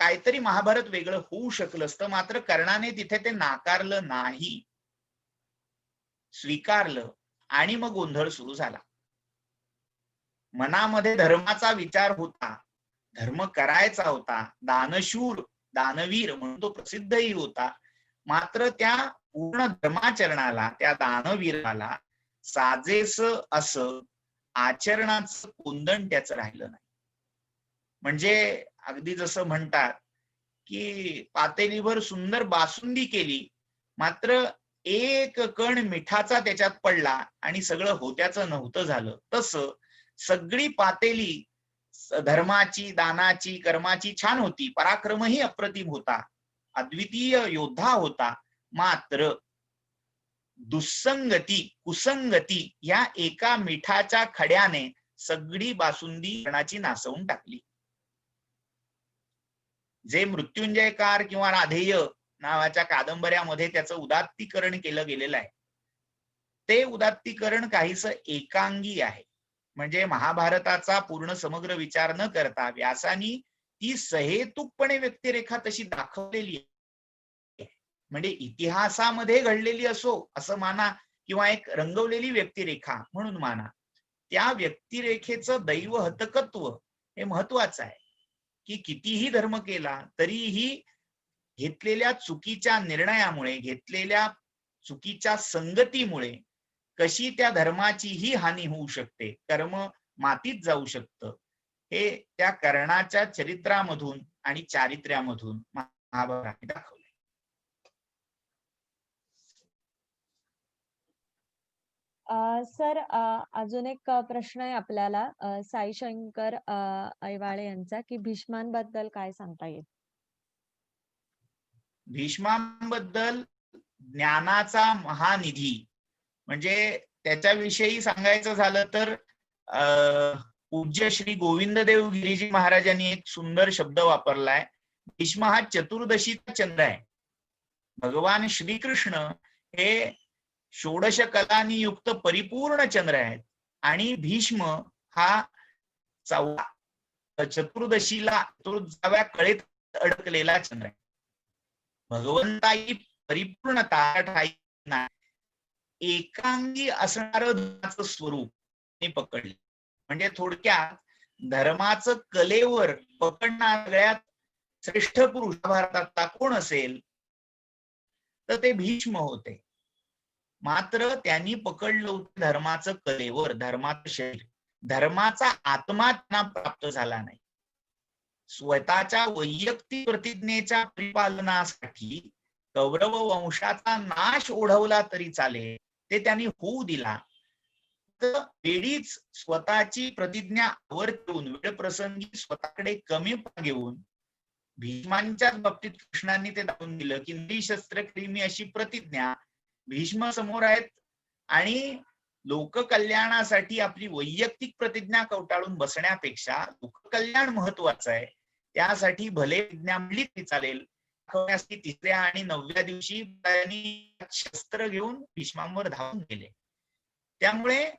Speaker 1: काहीतरी महाभारत वेगळं होऊ शकलं असतं. मात्र कर्णाने तिथे ते नाकारलं नाही, स्वीकारलं, आणि मग गोंधळ सुरू झाला. मनामध्ये धर्माचा विचार होता, धर्म करायचा होता, दानशूर, दानवीर म्हणून तो प्रसिद्धही होता. मात्र त्या पूर्ण धर्माचरणाला, त्या दानवीराला साजेस असं आचरणाचं कोंदण त्याचं राहिलं नाही. म्हणजे अगदी जसं म्हणतात की पातेलीभर सुंदर बासुंदी केली, मात्र एक कण मिठाचा त्याच्यात पडला आणि सगळं होत्याचं नव्हतं झालं. तसं सगळी पातेली धर्माची, दानाची, कर्माची छान होती, पराक्रमही अप्रतिम होता, अद्वितीय योद्धा होता, मात्र दुस्संगती, कुसंगती या एका मिठाच्या खड्याने सगळी बासुंदी कर्णाची नासवून टाकली. जे मृत्युंजयकार किंवा राधेय नावाच्या कादंबऱ्यामध्ये त्याचं उदात्तीकरण केलं गेलेलं आहे. ते उदात्तीकरण काहीसं एकांगी आहे. म्हणजे महाभारताचा पूर्ण समग्र विचार न करता व्यासानी ती सहेतुकपणे व्यक्तिरेखा तशी दाखवलेली आहे. म्हणजे इतिहासामध्ये घडलेली असो असं माना किंवा एक रंगवलेली व्यक्तिरेखा म्हणून माना, त्या व्यक्तिरेखेचं दैव हतकत्व हे महत्वाचं आहे. की कितीही धर्म केला तरीही घेतलेल्या चुकीच्या निर्णयामुळे, घेतलेल्या चुकीच्या संगतीमुळे कशी त्या धर्माचीही हानी होऊ शकते, कर्म मातीत जाऊ शकतं, हे त्या कर्णाच्या चरित्रामधून आणि चारित्र्यामधून महाभारताने दाखवले.
Speaker 2: सर, अजून एक प्रश्न आहे आपल्याला साई शंकर ऐवाळे यांचा, की भीष्मांबद्दल काय सांगता येईल?
Speaker 1: भीष्मांबद्दल ज्ञानाचा महानिधी, म्हणजे त्याच्याविषयी सांगायचं झालं तर पूज्य श्री गोविंददेव गिरीजी महाराजांनी एक सुंदर शब्द वापरलाय. भीष्म हा चतुर्दशीचा चंद्र आहे. भगवान श्रीकृष्ण हे षोडश कलांनी युक्त परिपूर्ण चंद्र आहेत आणि भीष्म हा चतुर्दशीला चतुर्दशाव्या कळेत अडकलेला चंद्र आहे. भगवंताई परिपूर्ण ताठाई नाही, एकांगी असणारं धर्माचं स्वरूप पकडले. म्हणजे थोडक्यात धर्माचं कलेवर पकडणारा सगळ्यात श्रेष्ठ पुरुष भारतातला कोण असेल तर ते भीष्म होते. मात्र त्यांनी पकडलं होतं धर्माचं कलेवर, धर्माचं शरीर. धर्माचा आत्मा त्यांना प्राप्त झाला नाही. स्वतःच्या वैयक्तिक प्रतिज्ञेच्या परिपालनासाठी कौरव वंशाचा नाश ओढवला तरी चालेल, ते त्यांनी होऊ दिला. तर वेळीच स्वतःची प्रतिज्ञा आवर ठेवून, वेळ प्रसंगी स्वतःकडे कमी घेऊन भीष्मांच्याच बाबतीत कृष्णांनी ते दाखवून दिलं की निशस्त्र मी अशी प्रतिज्ञा भीष्म समोर आहेत आणि लोककल्याणासाठी आपली वैयक्तिक प्रतिज्ञा कवटाळून बसण्यापेक्षा लोककल्याण महत्वाचं आहे. त्यासाठी भले प्रतिज्ञा मिळली तरी चालेल दाखवण्यासाठी 3ऱ्या आणि 9व्या दिवशी त्यांनी शस्त्र घेऊन भीष्मांवर धावून गेले. त्यामुळे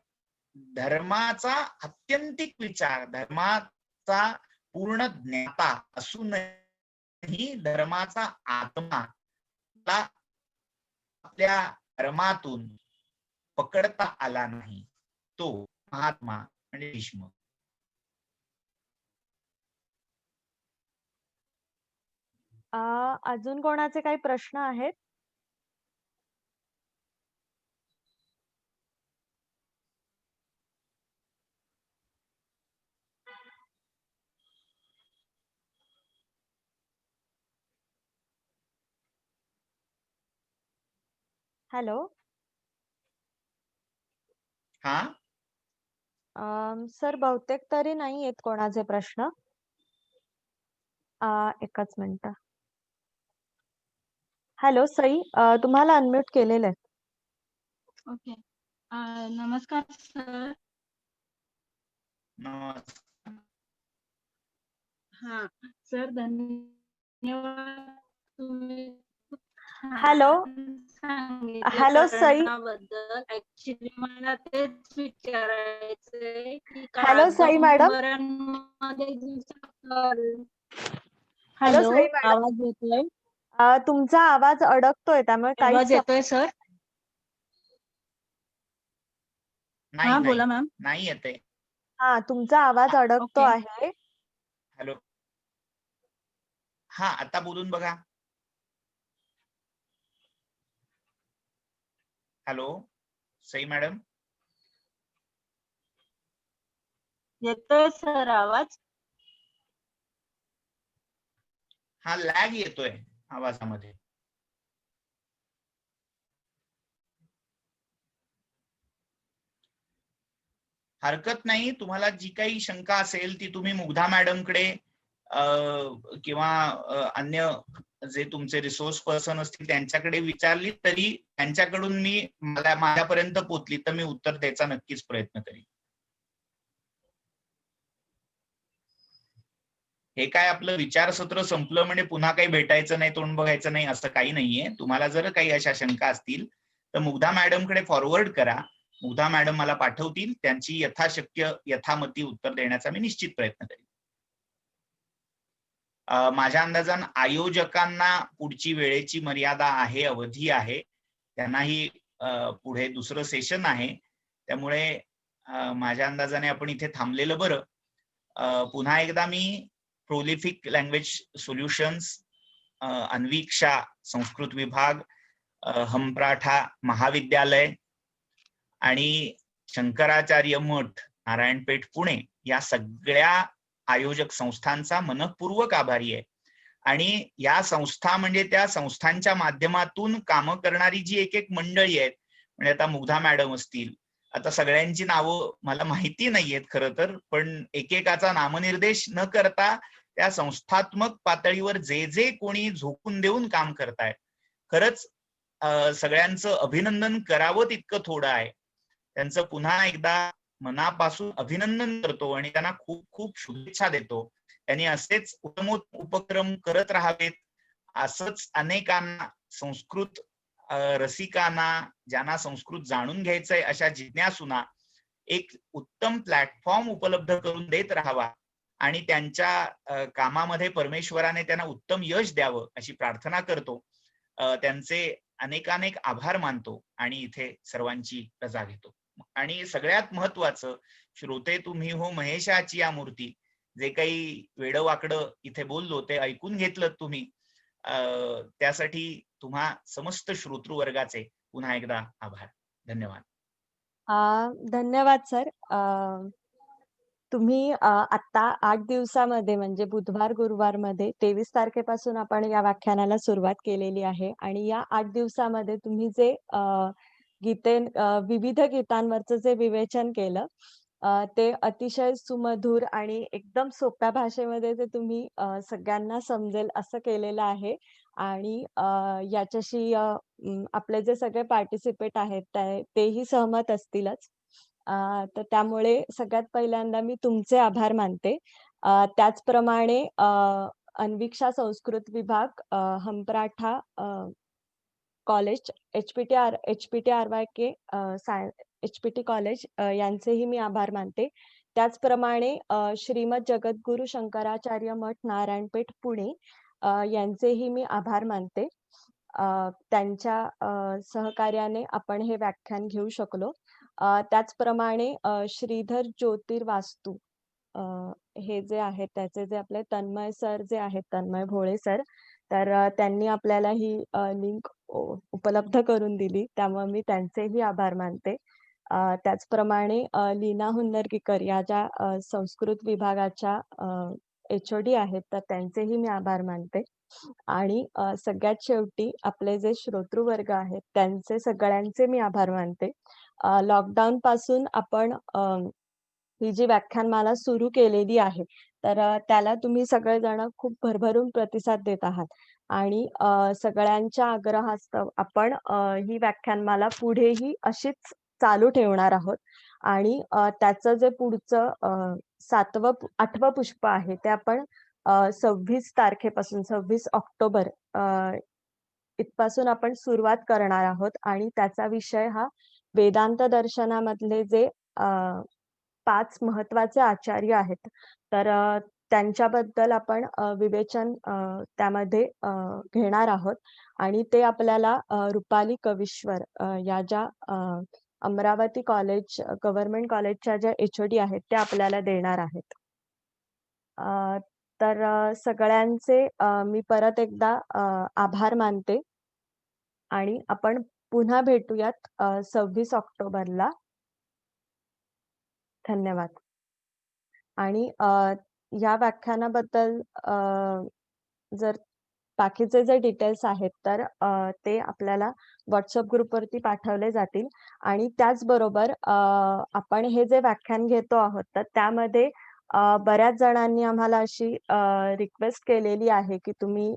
Speaker 1: धर्माचा आत्यंतिक विचार, धर्माचा पूर्ण ज्ञाता असूनही धर्माचा आत्मा आपल्या धर्मातून पकडता आला नाही, तो महात्मा म्हणजे भीष्म.
Speaker 2: अजून कोणाचे काही प्रश्न आहेत? हॅलो.
Speaker 1: हा
Speaker 2: सर, बहुतेक तरी नाही आहेत कोणाचे प्रश्न. एकच मिनिट. हॅलो सई, तुम्हाला अनम्यूट केलेलं आहे.
Speaker 7: ओके. नमस्कार सर. हा सर, धन्यवाद. तुम्ही
Speaker 2: हॅलो. हॅलो सई.
Speaker 7: ऍक्च्युली मला तेच विचारायचंय की
Speaker 2: hello Sai madam. Hello Sai madam.
Speaker 7: आवाज येतोय?
Speaker 2: तुमचा आवाज अडकतोय, त्यामुळे
Speaker 7: आवाज
Speaker 2: काहीच
Speaker 7: येतोय सर?
Speaker 1: नाही
Speaker 7: हा
Speaker 1: नाही
Speaker 7: बोला मॅम.
Speaker 1: नाही येते.
Speaker 2: हा, तुमचा आवाज अडकतो
Speaker 7: ओके.
Speaker 2: आहे.
Speaker 1: हॅलो. हा, आता बोलून बघा. Hello Sai madam.
Speaker 7: येतोय सर आवाज?
Speaker 1: हा लॅग येतोय आवाजामध्ये. हरकत नाही, तुम्हाला जी काही शंका असेल ती तुम्ही मुग्धा मॅडमकडे किंवा अन्य जे तुमचे रिसोर्स पर्सन असतील त्यांच्याकडे विचारली तरी त्यांच्याकडून माझ्यापर्यंत पोचली तर मी उत्तर द्यायचा नक्कीच प्रयत्न करीन. हे काय आपलं विचारसत्र संपलं म्हणजे पुन्हा काही भेटायचं नाही, तोंड बघायचं नाही असं काही नाहीये. तुम्हाला जर काही अशा शंका असतील तर मुग्धा मॅडमकडे फॉरवर्ड करा. मुग्धा मॅडम मला पाठवतील, त्यांची यथाशक्य यथामती उत्तर देण्याचा मी निश्चित प्रयत्न करेन. माझ्या अंदाजान आयोजकांना पुढची वेळेची मर्यादा आहे, अवधी आहे, त्यांनाही पुढे दुसरं सेशन आहे, त्यामुळे माझ्या अंदाजाने आपण इथे थांबलेलं बरं. पुन्हा एकदा मी प्रोलिफिक लँग्वेज सोल्युशन्स, अन्वीक्षा संस्कृत विभाग, हमप्राठा महाविद्यालय आणि शंकराचार्य मठ नारायणपेठ पुणे या सगळ्या आयोजक संस्थांचा मनपूर्वक आभारी आहे. आणि या संस्था म्हणजे त्या संस्थांच्या माध्यमातून कामं करणारी जी एक एक मंडळी आहेत, म्हणजे आता मुग्धा मॅडम असतील, आता सगळ्यांची नावं मला माहिती नाहीयेत खरं तर, पण एकेकाचा नामनिर्देश न करता त्या संस्थात्मक पातळीवर जे जे कोणी झोकून देऊन काम करतायत, खरंच सगळ्यांचं अभिनंदन करावं तितकं थोडं आहे. त्यांचं पुन्हा एकदा मनापासून अभिनंदन करतो आणि त्यांना खूप खूप शुभेच्छा देतो. त्यांनी असेच उत्तमोत्तम उपक्रम करत राहावेत. असंच अनेकांना, संस्कृत रसिकांना, ज्यांना संस्कृत जाणून घ्यायचंय अशा जिज्ञासूंना एक उत्तम प्लॅटफॉर्म उपलब्ध करून देत राहावा आणि त्यांच्या कामामध्ये परमेश्वराने त्यांना उत्तम यश द्यावं अशी प्रार्थना करतो. त्यांचे अनेकानेक आभार मानतो आणि इथे सर्वांची रजा घेतो. आणि सगळ्यात महत्वाचं, श्रोते तुम्ही हो महेशाची या मूर्ती, जे काही वेडवाकडं इथे बोललो ते ऐकून घेतलं तुम्ही, त्यासाठी तुम्हा समस्त श्रोतृवर्गाचे पुन्हा एकदा आभार. धन्यवाद.
Speaker 2: धन्यवाद सर. तुम्ही आता 8 दिवसामध्ये म्हणजे बुधवार गुरुवारमध्ये 23 तारखेपासून आपण या व्याख्यानाला सुरुवात केलेली आहे आणि या 8 दिवसामध्ये तुम्ही जे विविध गीतांवरचं जे विवेचन केलं, ते अतिशय सुमधुर आणि एकदम सोप्या भाषेमध्ये ते तुम्ही सगळ्यांना समजेल असं केलेलं आहे. आणि याच्याशी आपले जे सगळे पार्टिसिपेट आहेत तेही सहमत असतीलच. तर त्यामुळे सगळ्यात पहिल्यांदा मी तुमचे आभार मानते. त्याचप्रमाणे अन्वीक्षा संस्कृत विभाग, हमप्राठा कॉलेज, HPTRYK HPT कॉलेज यांचेही मी आभार मानते. त्याचप्रमाणे श्रीमद जगद्गुरु शंकराचार्य मठ नारायणपेठ पुणे यांचेही मी आभार मानते. त्यांच्या सहकार्याने आपण हे व्याख्यान घेऊ शकलो. त्याचप्रमाणे श्रीधर ज्योतिर्वास्तू हे जे आहेत, त्याचे जे आपले तन्मय सर जे आहेत, तन्मय भोळे सर, तर त्यांनी आपल्याला ही लिंक उपलब्ध करून दिली, त्यामुळे मी त्यांचेही आभार मानते. त्याचप्रमाणे लीना हुन्नरगीकर या ज्या संस्कृत विभागाच्या HOD आहेत, तर त्यांचेही मी आभार मानते. आणि सगळ्यात शेवटी आपले जे श्रोतृवर्ग आहेत, त्यांचे सगळ्यांचे मी आभार मानते. लॉकडाऊन पासून आपण ही जी व्याख्यानमाला सुरू केलेली आहे, तर त्याला तुम्ही सगळेजण खूप भरभरून प्रतिसाद देत आहात आणि सगळ्यांच्या आग्रहास्तव आपण ही व्याख्यानमाला पुढेही अशीच चालू ठेवणार आहोत. आणि त्याचं जे पुढचं 8वं पुष्प आहे, ते आपण 26 तारखेपासून 26 ऑक्टोबर इथपासून आपण सुरुवात करणार आहोत. आणि त्याचा विषय हा वेदांत दर्शनामधले जे 5 महत्वाचे आचार्य आहेत, तर त्यांच्याबद्दल आपण विवेचन त्यामध्ये घेणार आहोत. आणि ते आपल्याला रुपाली कविश्वर या ज्या अमरावती कॉलेज, गव्हर्नमेंट कॉलेजच्या ज्या HOD आहेत, त्या आपल्याला देणार आहेत. तर सगळ्यांचे मी परत एकदा आभार मानते आणि आपण पुन्हा भेटूयात 26 ऑक्टोबरला. धन्यवाद. आणि या व्याख्यानाबद्दल जर बाकीचे जे डिटेल्स आहेत, तर ते आपल्याला व्हॉट्सअप ग्रुपवरती पाठवले जातील. आणि त्याचबरोबर आपण हे जे व्याख्यान घेतो आहोत, तर त्यामध्ये बऱ्याच जणांनी आम्हाला अशी रिक्वेस्ट केलेली आहे की तुम्ही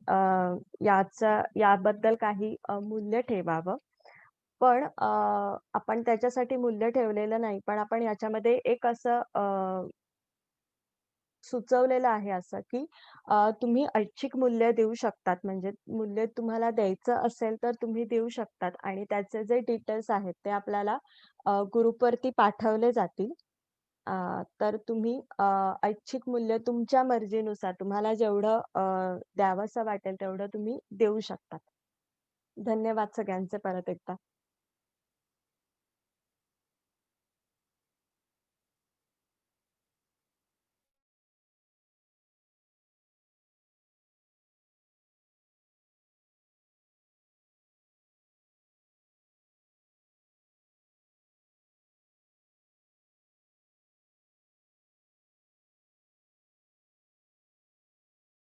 Speaker 2: याबद्दल काही मूल्य ठेवावं. पण आपण त्याच्यासाठी मूल्य ठेवलेलं नाही, पण आपण याच्यामध्ये एक असं सुचवलेलं आहे असं, की तुम्ही ऐच्छिक मूल्य देऊ शकतात. म्हणजे मूल्य तुम्हाला द्यायचं असेल तर तुम्ही देऊ शकतात आणि त्याचे जे डिटेल्स आहेत ते आपल्याला ग्रुपवरती पाठवले जातील. तर तुम्ही ऐच्छिक मूल्य तुमच्या मर्जीनुसार तुम्हाला जेवढं द्यावंसं वाटेल तेवढं तुम्ही देऊ शकतात. धन्यवाद सगळ्यांचे परत एकदा.